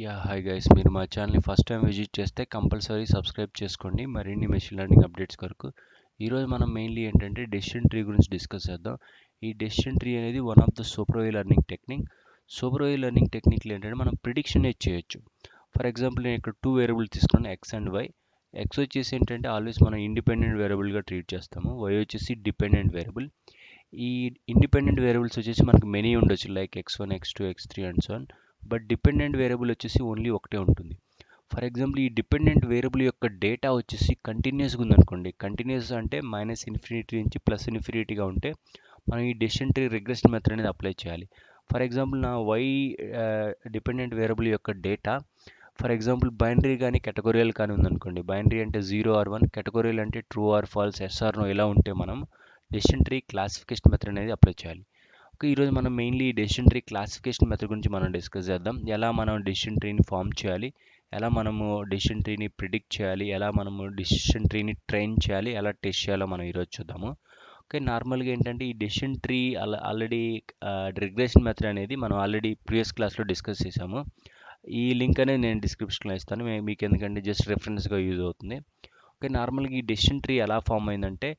Hi guys, మీరు మా ఛానల్ని ఫస్ట్ టైం విజిట్ చేస్తే కంపల్సరీ సబ్స్క్రైబ్ చేసుకోండి మరిన్ని మెషిన్ లెర్నింగ్ అప్డేట్స్ కొరకు. ఈరోజు మనం మెయిన్లీ ఏంటంటే డెసిషన్ ట్రీ గురించి డిస్కస్ చేద్దాం. ఈ డెసిషన్ ట్రీ అనేది one of the supervisor learning technique. Supervisor learning టెక్నిక్లు ఏంటంటే మనం ప్రిడిక్షన్ చేయొచ్చు. ఫర్ ఎగ్జాంపుల్ నేను ఇక్కడ 2 వేరియబుల్ తీసుకున్నాను, ఎక్స్ అండ్ వై. ఎక్స్ వచ్చేసి ఏంటంటే ఆల్వేస్ మనం ఇండిపెండెంట్ వేరియబుల్గా ట్రీట్ చేస్తాము. వై వచ్చేసి డిపెండెంట్ వేరియబుల్. ఈ ఇండిపెండెంట్ వేరియబుల్స్ వచ్చేసి మనకు మెనీ ఉండొచ్చు, like x1 x2 x3 and so on. But dependent variable వచ్చేసి ఓన్లీ ఒకటే ఉంటుంది. ఫర్ ఎగ్జాంపుల్ ఈ డిపెండెంట్ వేరియబుల్ యొక్క డేటా వచ్చేసి కంటిన్యూస్గా ఉందనుకోండి. కంటిన్యూస్ అంటే మైనస్ ఇన్ఫినిటీ నుంచి ప్లస్ ఇన్ఫినిటీగా ఉంటే మనం ఈ డెసిషన్ ట్రీ రిగ్రెషన్ మెథడ్ అనేది అప్లై చేయాలి. ఫర్ ఎగ్జాంపుల్ నా వై డిపెండెంట్ వేరియబుల్ యొక్క డేటా ఫర్ ఎగ్జాంపుల్ బైనరీ కానీ కేటగోరియల్ కానీ ఉందనుకోండి. బైనరీ అంటే 0 or 1, కేటగోరియల్ అంటే true or false, yes or no. ఇలా ఉంటే మనం డెసిషన్ ట్రీ క్లాసిఫికేషన్ మెథడ్ అనేది అప్లై చేయాలి. ఓకే, ఈరోజు మనం mainly decision tree classification method గురించి మనం డిస్కస్ చేద్దాం. ఎలా మనం డెసిషన్ ట్రీని ఫామ్ చేయాలి, ఎలా మనము డెసిషన్ ట్రీని ప్రిడిక్ట్ చేయాలి, ఎలా మనము డెసిషన్ ట్రీని ట్రైన్ చేయాలి, ఎలా టెస్ట్ చేయాలో మనం ఈరోజు చూద్దాము. ఓకే, నార్మల్గా ఏంటంటే ఈ decision tree already regression method అనేది మనం ఆల్రెడీ ప్రీవియస్ క్లాస్లో డిస్కస్ చేసాము. ఈ లింక్ అనేది నేను డిస్క్రిప్షన్లో ఇస్తాను, మీకు ఎందుకంటే జస్ట్ రెఫరెన్స్గా యూజ్ అవుతుంది. ఓకే, నార్మల్గా ఈ డెసిషన్ ట్రీ ఎలా ఫామ్ అయిందంటే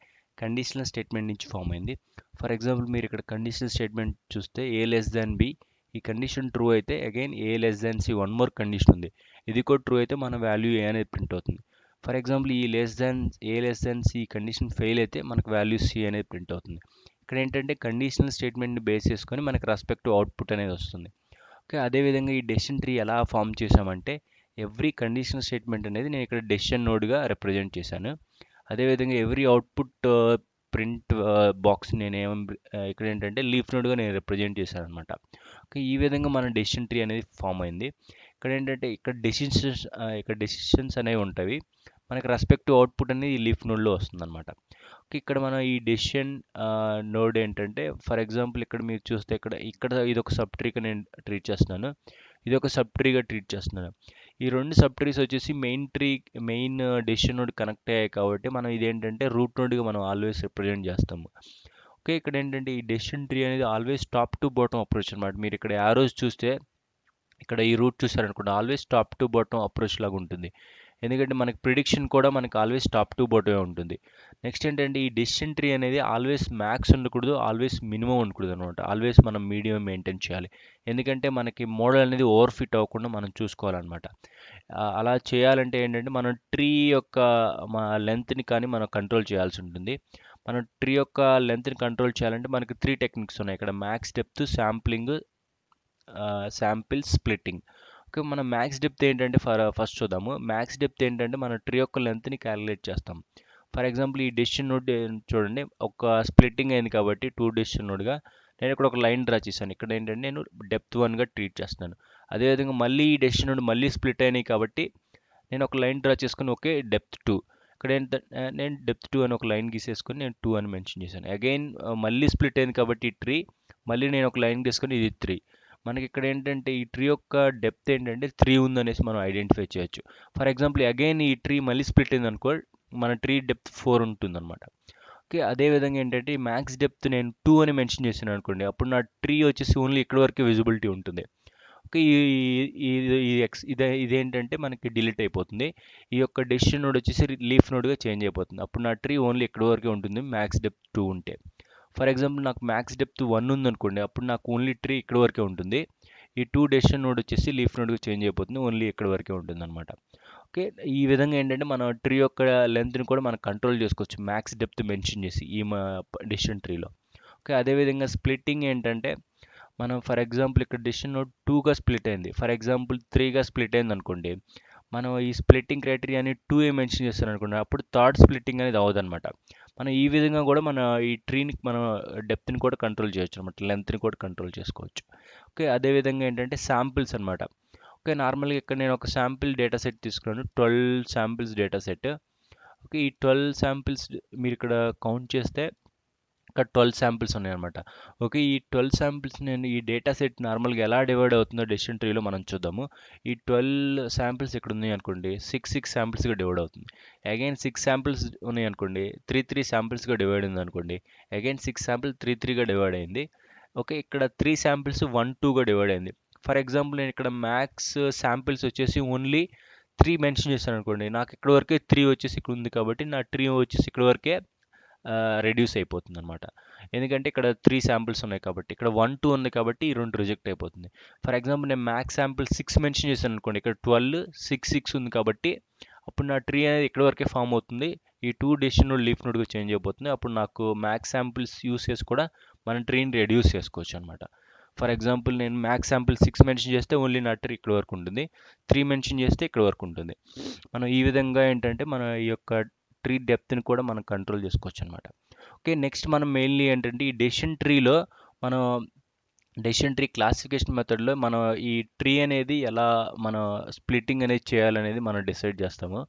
కండిషనల్ స్టేట్మెంట్ నుంచి ఫామ్ అయింది. ఫర్ ఎగ్జాంపుల్ మీరు ఇక్కడ కండిషనల్ స్టేట్మెంట్ చూస్తే ఏ లెస్ దాన్ బి. ఈ కండిషన్ ట్రూ అయితే again A less than C one more condition ఉంది. ఇది కూడా ట్రూ అయితే మన వాల్యూ ఏ అనేది ప్రింట్ అవుతుంది. ఫర్ ఎగ్జాంపుల్ ఈ A less than C condition fail అయితే మనకు వాల్యూ సి అనేది ప్రింట్ అవుతుంది. ఇక్కడ ఏంటంటే కండిషనల్ స్టేట్మెంట్ని బేస్ చేసుకొని మనకు రెస్పెక్టివ్ అవుట్పుట్ అనేది వస్తుంది. ఓకే, అదేవిధంగా ఈ డెసిషన్ ట్రీ ఎలా ఫామ్ చేసామంటే ఎవ్రీ కండిషనల్ స్టేట్మెంట్ అనేది నేను ఇక్కడ డెసిషన్ నోడ్గా రిప్రజెంట్ చేశాను. అదేవిధంగా ఎవ్రీ అవుట్పుట్ ప్రింట్ బాక్స్ ఇక్కడ ఏంటంటే లీఫ్ నోడ్గా నేను రిప్రజెంట్ చేశాను అనమాట. ఓకే, ఈ విధంగా మన డెసిషన్ ట్రీ అనేది ఫామ్ అయింది. ఇక్కడ ఏంటంటే ఇక్కడ డెసిషన్స్ అనేవి ఉంటాయి. మనకి రెస్పెక్టివ్ అవుట్పుట్ అనేది ఈ లీఫ్ నోడ్లో వస్తుంది అనమాట. ఓకే, ఇక్కడ మనం ఈ డెసిషన్ నోడ్ ఏంటంటే ఫర్ ఎగ్జాంపుల్ ఇక్కడ మీరు చూస్తే ఇక్కడ ఇది ఒక సబ్ ట్రీగా నేను ట్రీట్ చేస్తున్నాను, ఇది ఒక సబ్ ట్రీగా ట్రీట్ చేస్తున్నాను. ఈ రెండు సబ్ ట్రీస్ వచ్చేసి మెయిన్ డెసిషన్ నోడ్ కనెక్ట్ అయ్యాయి కాబట్టి మనం ఇదేంటంటే రూట్ నోడ్గా మనం ఆల్వేస్ రిప్రజెంట్ చేస్తాము. ఓకే, ఇక్కడ ఏంటంటే ఈ డెసిషన్ ట్రీ అనేది always top to bottom approach అనమాట. మీరు ఇక్కడ యారోస్ చూస్తే ఇక్కడ ఈ రూట్ చూసారనుకోండి, always top to bottom approach లాగా ఉంటుంది. ఎందుకంటే మనకి ప్రిడిక్షన్ కూడా మనకి ఆల్వేస్ టాప్ టు బాటమే ఉంటుంది. నెక్స్ట్ ఏంటంటే ఈ డెసిషన్ ట్రీ అనేది ఆల్వేస్ మ్యాక్స్ ఉండకూడదు, ఆల్వేస్ మినిమం ఉండకూడదు అనమాట. ఆల్వేస్ మనం మీడియం మెయింటైన్ చేయాలి. ఎందుకంటే మనకి మోడల్ అనేది ఓవర్ ఫిట్ అవ్వకుండా మనం చూసుకోవాలన్నమాట. అలా చేయాలంటే ఏంటంటే మనం ట్రీ యొక్క లెంత్ని కానీ మనం కంట్రోల్ చేయాల్సి ఉంటుంది. మనం ట్రీ యొక్క లెంత్ని కంట్రోల్ చేయాలంటే మనకి 3 టెక్నిక్స్ ఉన్నాయి. ఇక్కడ max depth, sampling, sample splitting. Okay, మనం మ్యాక్స్ డెప్త్ ఏంటంటే ఫస్ట్ చూద్దాము. మ్యాక్స్ డెప్త్ ఏంటంటే మన ట్రీ యొక్క లెంత్ని క్యాలిక్యులేట్ చేస్తాం. ఫర్ ఎగ్జాంపుల్ ఈ డెసిషన్ నోడ్ చూడండి, ఒక స్ప్లిట్టింగ్ అయింది కాబట్టి 2 డెసిషన్ నోడ్గా నేను ఇక్కడ ఒక లైన్ డ్రా చేశాను. ఇక్కడ ఏంటంటే నేను డెప్త్ 1గా ట్రీట్ చేస్తున్నాను. అదేవిధంగా మళ్ళీ ఈ డెసిషన్ నోడ్ మళ్ళీ స్ప్లిట్ అయినాయి కాబట్టి నేను ఒక లైన్ డ్రా చేసుకుని ఓకే డెప్త్ 2. ఇక్కడ నేను డెప్త్ 2 అని ఒక లైన్ గీసేసుకొని నేను 2 అని మెన్షన్ చేశాను. అగైన్ మళ్ళీ స్ప్లిట్ అయింది కాబట్టి ఈ ట్రీ మళ్ళీ నేను ఒక లైన్ గీసుకొని ఇది 3. మనకి ఇక్కడ ఏంటంటే ఈ ట్రీ యొక్క డెప్త్ ఏంటంటే 3 ఉందనేసి మనం ఐడెంటిఫై చేయొచ్చు. ఫర్ ఎగ్జాంపుల్ అగైన్ ఈ ట్రీ మళ్ళీ స్ప్లిట్ అయింది అనుకో, మన ట్రీ డెప్త్ 4 ఉంటుందన్నమాట. ఓకే, అదేవిధంగా ఏంటంటే ఈ మ్యాక్స్ డెప్త్ నేను 2 అని మెన్షన్ చేశాను అనుకోండి, అప్పుడు నా ట్రీ వచ్చేసి ఓన్లీ ఇక్కడ వరకు విజిబిలిటీ ఉంటుంది. ఓకే, ఇదేంటంటే మనకి డిలీట్ అయిపోతుంది. ఈ యొక్క డెసిషన్ నోడ్ వచ్చేసి లీఫ్ నోడ్గా చేంజ్ అయిపోతుంది. అప్పుడు నా ట్రీ ఓన్లీ ఇక్కడ వరకే ఉంటుంది మ్యాక్స్ డెప్త్ 2 ఉంటే. ఫర్ ఎగ్జాంపుల్ నాకు మ్యాక్స్ డెప్త్ 1 ఉందనుకోండి, అప్పుడు నాకు ఓన్లీ ట్రీ ఇక్కడ వరకే ఉంటుంది. ఈ 2 డెసిషన్ నోడ్ వచ్చేసి లీఫ్ నోడ్గా చేంజ్ అయిపోతుంది, ఓన్లీ ఇక్కడ వరకే ఉంటుంది అనమాట. ఓకే, ఈ విధంగా ఏంటంటే మన ట్రీ యొక్క లెంత్ని కూడా మనం కంట్రోల్ చేసుకోవచ్చు మ్యాక్స్ డెప్త్ మెన్షన్ చేసి ఈ డెసిషన్ ట్రీలో. ఓకే, అదేవిధంగా స్ప్లిట్టింగ్ ఏంటంటే మనం ఫర్ ఎగ్జాంపుల్ ఇక్కడ డెసిషన్ నోడ్ 2గా స్ప్లిట్ అయింది, ఫర్ ఎగ్జాంపుల్ 3గా స్ప్లిట్ అయింది అనుకోండి, మనం ఈ స్ప్లిట్టింగ్ క్రైటీరియాని 2 మెన్షన్ చేస్తాను అనుకోండి, అప్పుడు థర్డ్ స్ప్లిట్టింగ్ అనేది అవ్వదన్నమాట. మనం ఈ విధంగా కూడా మన ఈ ట్రీని మనం డెప్త్ని కూడా కంట్రోల్ చేయొచ్చు అనమాట, లెంత్ని కూడా కంట్రోల్ చేసుకోవచ్చు. ఓకే, అదేవిధంగా ఏంటంటే శాంపిల్స్ అనమాట. ఓకే, నార్మల్గా ఇక్కడ నేను ఒక శాంపిల్ డేటా సెట్ తీసుకున్నాను, 12 శాంపిల్స్ డేటా సెట్. ఓకే, ఈ 12 శాంపిల్స్ మీరు ఇక్కడ కౌంట్ చేస్తే ఇక్కడ 12 శాంపిల్స్ ఉన్నాయన్నమాట. ఓకే, ఈ 12 శాంపిల్స్ నేను ఈ డేటా సెట్ నార్మల్గా ఎలా డివైడ్ అవుతుందో డెసిషన్ ట్రీలో మనం చూద్దాము. ఈ 12 శాంపిల్స్ ఇక్కడ ఉన్నాయి అనుకోండి, 6 శాంపిల్స్గా డివైడ్ అవుతుంది. అగైన్ 6 శాంపిల్స్ ఉన్నాయి అనుకోండి, 3 శాంపిల్స్గా డివైడ్ అయింది అనుకోండి, అగైన్ 6 శాంపిల్స్ 3గా డివైడ్ అయింది. ఓకే, ఇక్కడ 3 శాంపిల్స్ 1 2గా డివైడ్ అయింది. ఫర్ ఎగ్జాంపుల్ నేను ఇక్కడ మ్యాక్స్ శాంపిల్స్ వచ్చేసి ఓన్లీ 3 మెన్షన్ చేశాను అనుకోండి, నాకు ఇక్కడ వరకే 3 వచ్చేసి ఇక్కడ ఉంది కాబట్టి నా 3 వచ్చేసి ఇక్కడ వరకే రెడ్యూస్ అయిపోతుంది అనమాట. ఎందుకంటే ఇక్కడ 3 శాంపిల్స్ ఉన్నాయి కాబట్టి, ఇక్కడ 1 2 ఉంది కాబట్టి ఈ 2 రిజెక్ట్ అయిపోతుంది. ఫర్ ఎగ్జాంపుల్ నేను మ్యాక్స్ శాంపిల్ 6 మెన్షన్ చేశాను అనుకోండి, ఇక్కడ 12 6 6 ఉంది కాబట్టి అప్పుడు నా ట్రీ అనేది ఇక్కడ వరకే ఫామ్ అవుతుంది. ఈ 2 డెసిషన్ నోడ్ లీఫ్ నోడ్గా చేంజ్ అయిపోతుంది. అప్పుడు నాకు మ్యాక్స్ శాంపిల్స్ యూస్ చేసి కూడా మన ట్రీని రెడ్యూస్ చేసుకోవచ్చు అనమాట. ఫర్ ఎగ్జాంపుల్ నేను మ్యాక్స్ శాంపిల్ 6 మెన్షన్ చేస్తే ఓన్లీ నా ట్రీ ఇక్కడ వరకు ఉంటుంది, 3 మెన్షన్ చేస్తే ఇక్కడ వరకు ఉంటుంది. మనం ఈ విధంగా ఏంటంటే మన ఈ యొక్క ట్రీ డెప్త్ని కూడా మనం కంట్రోల్ చేసుకోవచ్చు అనమాట. ఓకే, నెక్స్ట్ మనం మెయిన్లీ ఏంటంటే ఈ డెసిషన్ ట్రీలో మనం డెసిషన్ ట్రీ క్లాసిఫికేషన్ మెథడ్లో మనం ఈ ట్రీ అనేది ఎలా మన స్ప్లిట్టింగ్ అనేది చేయాలనేది మనం డిసైడ్ చేస్తాము.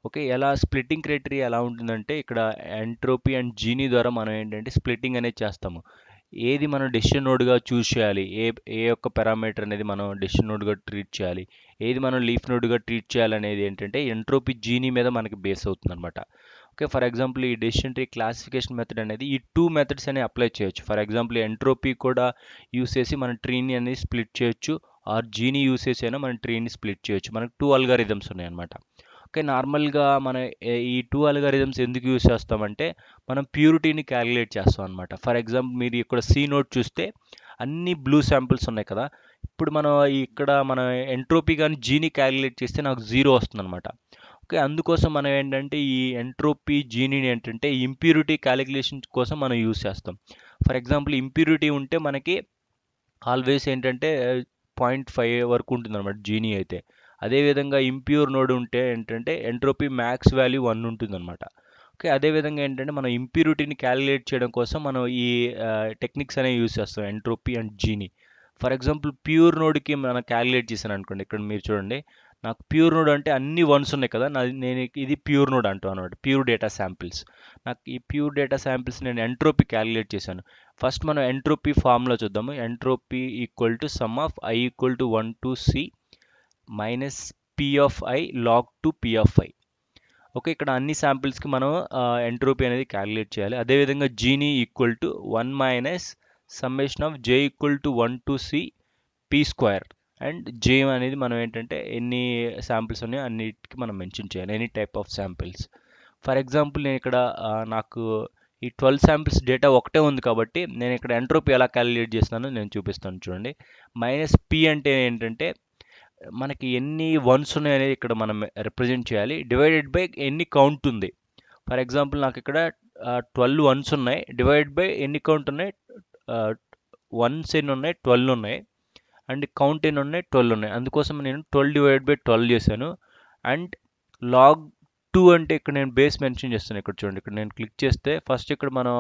ఓకే, ఎలా స్ప్లిట్టింగ్ క్రైటీరియా ఎలా ఉంటుందంటే ఇక్కడ ఎంట్రోపీ అండ్ జీనీ ద్వారా మనం ఏంటంటే స్ప్లిట్టింగ్ అనేది చేస్తాము. ఏది మనం డెసిషన్ నోడ్గా చూస్ చేయాలి, ఏ యొక్క పారామీటర్ అనేది మనం డెసిషన్ నోడ్గా ట్రీట్ చేయాలి, ఏది మనం లీఫ్ నోడ్గా ట్రీట్ చేయాలనేది ఏంటంటే ఎంట్రోపీ జీనీ మీద మనకి బేస్ అవుతుంది అనమాట. ఓకే, ఫర్ ఎగ్జాంపుల్ ఈ డెసిషన్ ట్రీ క్లాసిఫికేషన్ మెథడ్ అనేది ఈ 2 మెథడ్స్ అనేవి అప్లై చేయొచ్చు. ఫర్ ఎగ్జాంపుల్ ఎంట్రోపీ కూడా యూస్ చేసి మన ట్రీని అనేది స్ప్లిట్ చేయొచ్చు, ఆర్ జీని యూస్ చేసి అయినా మన ట్రీని స్ప్లిట్ చేయొచ్చు. మనకు 2 అల్గారిథమ్స్ ఉన్నాయన్నమాట. ఓకే, నార్మల్గా మన ఈ 2 అల్గారిథమ్స్ ఎందుకు యూస్ చేస్తామంటే మనం ప్యూరిటీని క్యాలిక్యులేట్ చేస్తాం అనమాట. ఫర్ ఎగ్జాంపుల్ మీరు ఇక్కడ సి నోట్ చూస్తే అన్ని బ్లూ శాంపిల్స్ ఉన్నాయి కదా, ఇప్పుడు మనం ఇక్కడ మన ఎంట్రోపీ కానీ జీని క్యాలిక్యులేట్ చేస్తే నాకు 0 వస్తుంది అనమాట. ఓకే, అందుకోసం మనం ఏంటంటే ఈ ఎంట్రోపీ జీనీని ఏంటంటే ఇంప్యూరిటీ క్యాలిక్యులేషన్ కోసం మనం యూస్ చేస్తాం. ఫర్ ఎగ్జాంపుల్ ఇంప్యూరిటీ ఉంటే మనకి ఆల్వేస్ ఏంటంటే 0.5 వరకు ఉంటుంది అనమాట జీనీ అయితే. అదేవిధంగా ఇంప్యూర్ నోడ్ ఉంటే ఏంటంటే ఎంట్రోపీ మ్యాక్స్ వాల్యూ 1 ఉంటుంది అనమాట. ఓకే, అదేవిధంగా ఏంటంటే మనం ఇంప్యూరిటీని క్యాలిక్యులేట్ చేయడం కోసం మనం ఈ టెక్నిక్స్ అనేవి యూస్ చేస్తాం, entropy and genie. For example pure నోడ్కి మనం క్యాలిక్యులేట్ చేశాను అనుకోండి, ఇక్కడ మీరు చూడండి నాకు ప్యూర్ నోడ్ అంటే అన్ని వన్స్ ఉన్నాయి కదా, నేను ఇది ప్యూర్ నోడ్ అంటాను అనమాట, ప్యూర్ డేటా శాంపిల్స్. నాకు ఈ ప్యూర్ డేటా శాంపిల్స్ నేను ఎంట్రోపీ క్యాలిక్యులేట్ చేశాను. ఫస్ట్ మనం ఎంట్రోపీ ఫార్ములా చూద్దాము. Entropy equal to sum of I equal to 1 to c minus P of I log two P of I. Okay, ఇక్కడ అన్ని శాంపిల్స్కి మనం ఎంట్రోపీ అనేది క్యాలిక్యులేట్ చేయాలి. అదేవిధంగా Gini equal to 1 minus summation of J equal to 1 to c P square. And J అనేది మనం ఏంటంటే ఎన్ని శాంపిల్స్ ఉన్నాయో అన్నిటికి మనం మెన్షన్ చేయాలి, any type of samples. For example నేను ఇక్కడ నాకు ఈ 12 శాంపిల్స్ డేటా ఒకటే ఉంది కాబట్టి నేను ఇక్కడ ఎంట్రోపీ ఎలా క్యాలిక్యులేట్ చేస్తున్నానో నేను చూపిస్తాను చూడండి. మైనస్ పి అంటే ఏంటంటే మనకి ఎన్ని వన్స్ ఉన్నాయి అనేది ఇక్కడ మనం రిప్రజెంట్ చేయాలి, డివైడెడ్ బై ఎన్ని కౌంట్ ఉంది. ఫర్ ఎగ్జాంపుల్ నాకు ఇక్కడ 12 వన్స్ ఉన్నాయి, డివైడెడ్ బై ఎన్ని కౌంట్ ఉన్నాయి, వన్స్ ఎన్ని ఉన్నాయి 12 ఉన్నాయి, అండ్ కౌంట్ ఎన్ని ఉన్నాయి 12 ఉన్నాయి. అందుకోసం నేను 12 డివైడెడ్ బై 12 చేశాను. అండ్ లాగ్ 2 అంటే ఇక్కడ నేను బేస్ మెన్షన్ చేస్తాను. ఇక్కడ చూడండి, ఇక్కడ నేను క్లిక్ చేస్తే ఫస్ట్ ఇక్కడ మనం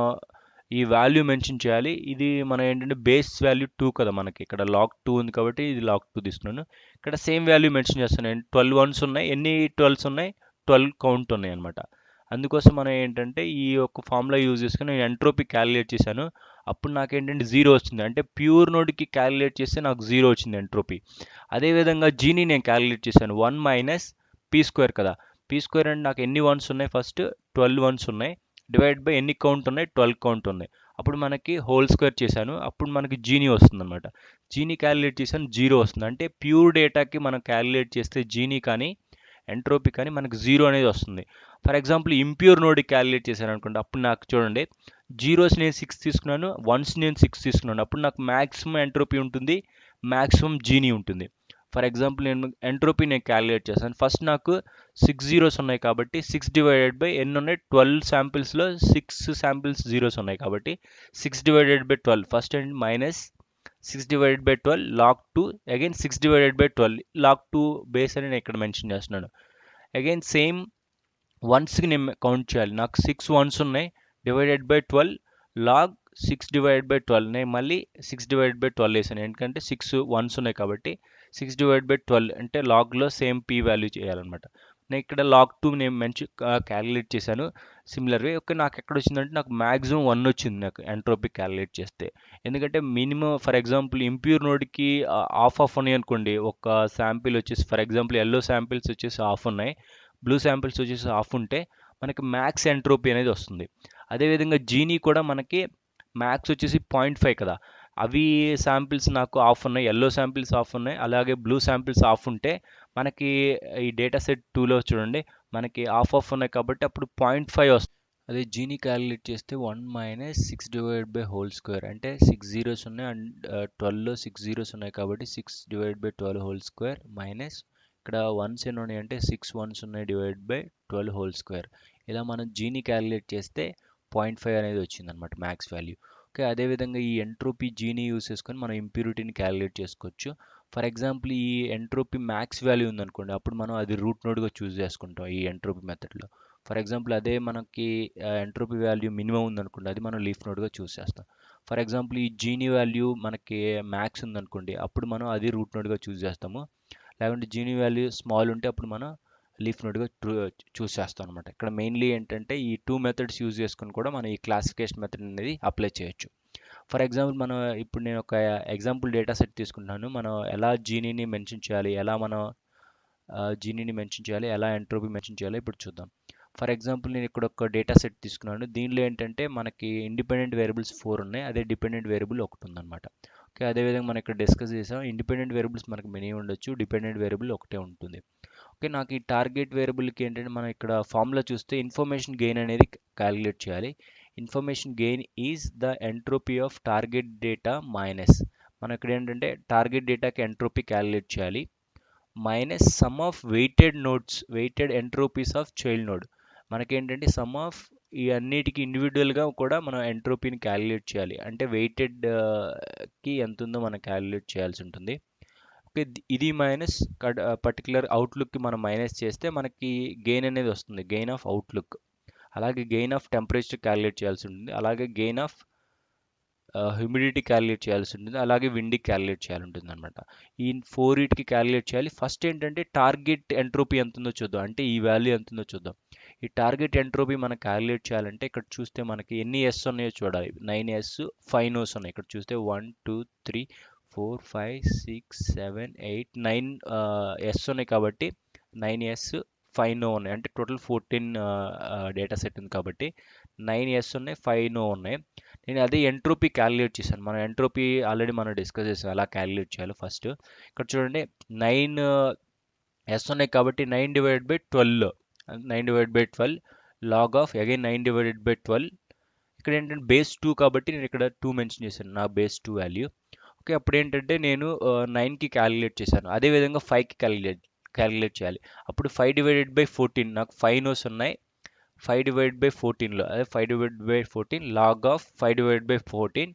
ఈ వాల్యూ మెన్షన్ చేయాలి. ఇది మనం ఏంటంటే బేస్ వాల్యూ 2 కదా, మనకి ఇక్కడ లాగ్ 2 ఉంది కాబట్టి ఇది లాగ్ 2 తీసుకున్నాను. ఇక్కడ సేమ్ వాల్యూ మెన్షన్ చేస్తాను. 12 వన్స్ ఉన్నాయి, ఎన్ని 12s ఉన్నాయి, 12 కౌంట్ ఉన్నాయి అనమాట. అందుకోసం మనం ఏంటంటే ఈ యొక్క ఫార్ములా యూజ్ చేసుకుని నేను ఎంట్రోపీ క్యాలిక్యులేట్ చేశాను. అప్పుడు నాకు ఏంటంటే 0 వచ్చింది, అంటే ప్యూర్ నోడ్కి క్యాలిక్యులేట్ చేస్తే నాకు 0 వచ్చింది ఎంట్రోపీ. అదేవిధంగా జీని నేను క్యాలిక్యులేట్ చేశాను, 1 మైనస్ పీ స్క్వేర్ కదా, పీ స్క్వేర్ అంటే నాకు ఎన్ని వన్స్ ఉన్నాయి, ఫస్ట్ 12 వన్స్ ఉన్నాయి, డివైడ్ బై ఎన్ని కౌంట్ ఉన్నాయి, 12 కౌంట్ ఉన్నాయి. అప్పుడు మనకి హోల్ స్క్వేర్ చేశాను, అప్పుడు మనకి జీనీ వస్తుంది అనమాట. జీనీ క్యాలిక్యులేట్ చేశాను, 0 వస్తుంది. అంటే ప్యూర్ డేటాకి మనం క్యాలిక్యులేట్ చేస్తే జీనీ కానీ ఎంట్రోపీ కానీ మనకు 0 అనేది వస్తుంది. ఫర్ ఎగ్జాంపుల్ ఇంప్యూర్ నోడ్కి క్యాలిక్యులేట్ చేశాను అనుకోండి, అప్పుడు నాకు చూడండి జీరోస్ నేను 6 తీసుకున్నాను, వన్స్ నేను 6 తీసుకున్నాను, అప్పుడు నాకు మ్యాక్సిమం ఎంట్రోపీ ఉంటుంది, మ్యాక్సిమం జీనీ ఉంటుంది. ఫర్ ఎగ్జాంపుల్ నేను ఎంట్రోపీ నేను క్యాలిక్యులేట్ చేశాను, ఫస్ట్ నాకు 6 జీరోస్ ఉన్నాయి కాబట్టి 6 డివైడెడ్ బై ఎన్ని ఉన్నాయి, 12 శాంపిల్స్లో 6 శాంపిల్స్ జీరోస్ ఉన్నాయి కాబట్టి 6 divided by 12 first and minus 6 divided by 12 log 2 again 6 divided by 12 log 2 base అని నేను ఇక్కడ మెన్షన్ చేస్తున్నాను. అగైన్ సేమ్ వన్స్కి నేను కౌంట్ చేయాలి, నాకు 6 వన్స్ ఉన్నాయి, divided by 12 log 6 divided by 12 నేను మళ్ళీ 6 డివైడెడ్ బై 12 వేసాను, ఎందుకంటే 6 వన్స్ ఉన్నాయి కాబట్టి 6 డివైడెడ్ బై 12 అంటే లాగ్లో సేమ్ పీ వాల్యూ చేయాలన్నమాట. నేను ఇక్కడ లాగ్ 2 నేను క్యాలిక్యులేట్ చేశాను సిమిలర్గా. ఓకే, నాకు ఎక్కడ వచ్చిందంటే నాకు మ్యాక్సిమం 1 వచ్చింది నాకు ఎంట్రోపీ క్యాలిక్యులేట్ చేస్తే. ఎందుకంటే మినిమం ఫర్ ఎగ్జాంపుల్ ఇంప్యూర్ నోడ్కి ఆఫ్ ఉన్నాయి అనుకోండి, ఒక శాంపిల్ వచ్చేసి ఫర్ ఎగ్జాంపుల్ ఎల్లో శాంపిల్స్ వచ్చేసి ఆఫ్ ఉన్నాయి, బ్లూ శాంపిల్స్ వచ్చేసి ఆఫ్ ఉంటే మనకి మ్యాక్స్ ఎంట్రోపీ అనేది వస్తుంది. అదేవిధంగా జీనీ కూడా మనకి మ్యాక్స్ వచ్చేసి 0.5 కదా, అవి శాంపిల్స్ నాకు ఆఫ్ ఉన్నాయి, ఎల్లో శాంపిల్స్ ఆఫ్ ఉన్నాయి, అలాగే బ్లూ శాంపిల్స్ ఆఫ్ ఉంటే మనకి ఈ డేటా సెట్ 2లో చూడండి మనకి ఆఫ్ ఉన్నాయి కాబట్టి అప్పుడు 0.5 వస్తుంది. అదే జీని క్యాలిక్యులేట్ చేస్తే 1 minus 6 divide by whole square, అంటే 6 జీరోస్ ఉన్నాయి అండ్ 12లో 6 జీరోస్ ఉన్నాయి కాబట్టి 6 divide by 12 whole square minus ఇక్కడ వన్స్ ఎన్ని ఉన్నాయి అంటే 6 వన్స్ ఉన్నాయి డివైడ్ బై 12 హోల్ స్క్వేర్. ఇలా మనం జీని క్యాలిక్యులేట్ చేస్తే 0.5 అనేది వచ్చింది అనమాట మ్యాక్స్ వాల్యూ. ఓకే, అదేవిధంగా ఈ ఎంట్రోపీ జీని యూస్ చేసుకొని మనం ఇంప్యూరిటీని క్యాలిక్యులేట్ చేసుకోవచ్చు. ఫర్ ఎగ్జాంపుల్ ఈ ఎంట్రోపీ మ్యాక్స్ వాల్యూ ఉందనుకోండి, అప్పుడు మనం అది రూట్ నోడ్గా చూస్ చేసుకుంటాం ఈ ఎంట్రోపీ మెథడ్లో. ఫర్ ఎగ్జాంపుల్ అదే మనకి ఎంట్రోపీ వాల్యూ మినిమం ఉందనుకోండి, అది మనం లీఫ్ నోడ్గా చూస్ చేస్తాం. ఫర్ ఎగ్జాంపుల్ ఈ జీని వాల్యూ మనకి మ్యాక్స్ ఉందనుకోండి, అప్పుడు మనం అది రూట్ నోడ్గా చూస్ చేస్తాము. లేకుంటే జీని వాల్యూ స్మాల్ ఉంటే అప్పుడు మనం లీఫ్ నోడ్గా చూస్ చేస్తాం అనమాట. ఇక్కడ మెయిన్లీ ఏంటంటే ఈ 2 మెథడ్స్ యూజ్ చేసుకొని కూడా మనం ఈ క్లాసిఫికేషన్ మెథడ్ అనేది అప్లై చేయొచ్చు. ఫర్ ఎగ్జాంపుల్ మనం ఇప్పుడు నేను ఒక ఎగ్జాంపుల్ డేటా సెట్ తీసుకుంటున్నాను. మనం ఎలా జీనీని మెన్షన్ చేయాలి, ఎలా ఎంట్రోపీ మెన్షన్ చేయాలో ఇప్పుడు చూద్దాం. ఫర్ ఎగ్జాంపుల్ నేను ఇక్కడ ఒక డేటా సెట్ తీసుకున్నాను. దీనిలో ఏంటంటే మనకి ఇండిపెండెంట్ వేరియబుల్స్ 4 ఉన్నాయి, అదే డిపెండెంట్ వేరియబుల్ ఒకటి ఉందన్నమాట. ఓకే, అదేవిధంగా మనం ఇక్కడ డిస్కస్ చేసాం ఇండిపెండెంట్ వేరియబుల్స్ మనకి మెనీ ఉండొచ్చు, డిపెండెంట్ వేరియబుల్ ఒకటే ఉంటుంది. ఓకే, నాకు ఈ టార్గెట్ వేరియబుల్కి ఏంటంటే మనం ఇక్కడ ఫార్ములా చూస్తే ఇన్ఫర్మేషన్ గెయిన్ అనేది క్యాలిక్యులేట్ చేయాలి. Information gain is the entropy of target data minus, మనం ఇక్కడ ఏంటంటే టార్గెట్ డేటాకి ఎంట్రోపీ క్యాలిక్యులేట్ చేయాలి minus sum of weighted entropies of child node. మనకేంటంటే సమ్ ఆఫ్ ఈ అన్నిటికి ఇండివిజువల్గా కూడా మనం ఎంట్రోపీని క్యాలిక్యులేట్ చేయాలి, అంటే వెయిటెడ్ కి ఎంత ఉందో మనం క్యాలిక్యులేట్ చేయాల్సి ఉంటుంది. ఓకే, ఇది మైనస్ పర్టికులర్ అవుట్లుక్కి మనం మైనస్ చేస్తే మనకి గెయిన్ అనేది వస్తుంది, గెయిన్ ఆఫ్ అవుట్లుక్. అలాగే గెయిన్ ఆఫ్ టెంపరేచర్ క్యాలిక్యులేట్ చేయాల్సి ఉంటుంది, అలాగే గెయిన్ ఆఫ్ హ్యూమిడిటీ క్యాలిక్యులేట్ చేయాల్సి ఉంటుంది, అలాగే విండ్కి క్యాలిక్యులేట్ చేయాలి ఉంటుంది అనమాట. ఈ 4 క్యాలిక్యులేట్ చేయాలి. ఫస్ట్ ఏంటంటే టార్గెట్ ఎంట్రోపీ ఎంత ఉందో చూద్దాం, అంటే ఈ వాల్యూ ఎంత ఉందో చూద్దాం. ఈ టార్గెట్ ఎంట్రోపీ మనం క్యాలిక్యులేట్ చేయాలంటే ఇక్కడ చూస్తే మనకి ఎన్ని ఎస్ ఉన్నాయో చూడాలి. 9s 5 నోస్ ఉన్నాయి. ఇక్కడ చూస్తే 1 2 3 4 5 6 7 8 9 ఎస్ ఉన్నాయి కాబట్టి 9s 5 నో ఉన్నాయి, అంటే టోటల్ 14 డేటా సెట్ ఉంది కాబట్టి 9s ఉన్నాయి 5 నో ఉన్నాయి. నేను అదే ఎంట్రోపీ క్యాలిక్యులేట్ చేశాను. మనం ఎంట్రోపీ ఆల్రెడీ మనం డిస్కస్ చేసాం ఎలా క్యాలిక్యులేట్ చేయాలో. ఫస్ట్ ఇక్కడ చూడండి 9s ఉన్నాయి కాబట్టి 9/12 లాగ్ ఆఫ్ అగైన్ 9/12. ఇక్కడ ఏంటంటే బేస్ 2 కాబట్టి నేను ఇక్కడ 2 మెన్షన్ చేశాను, నా బేస్ 2 వాల్యూ. ఓకే, అప్పుడు ఏంటంటే నేను 9కి క్యాలిక్యులేట్ చేశాను, అదేవిధంగా 5కి క్యాలిక్యులేట్ చేయాలి. అప్పుడు 5/14 నాకు 5 నోస్ ఉన్నాయి. 5/14లో అదే 5/14 లాగ్ ఆఫ్ 5/14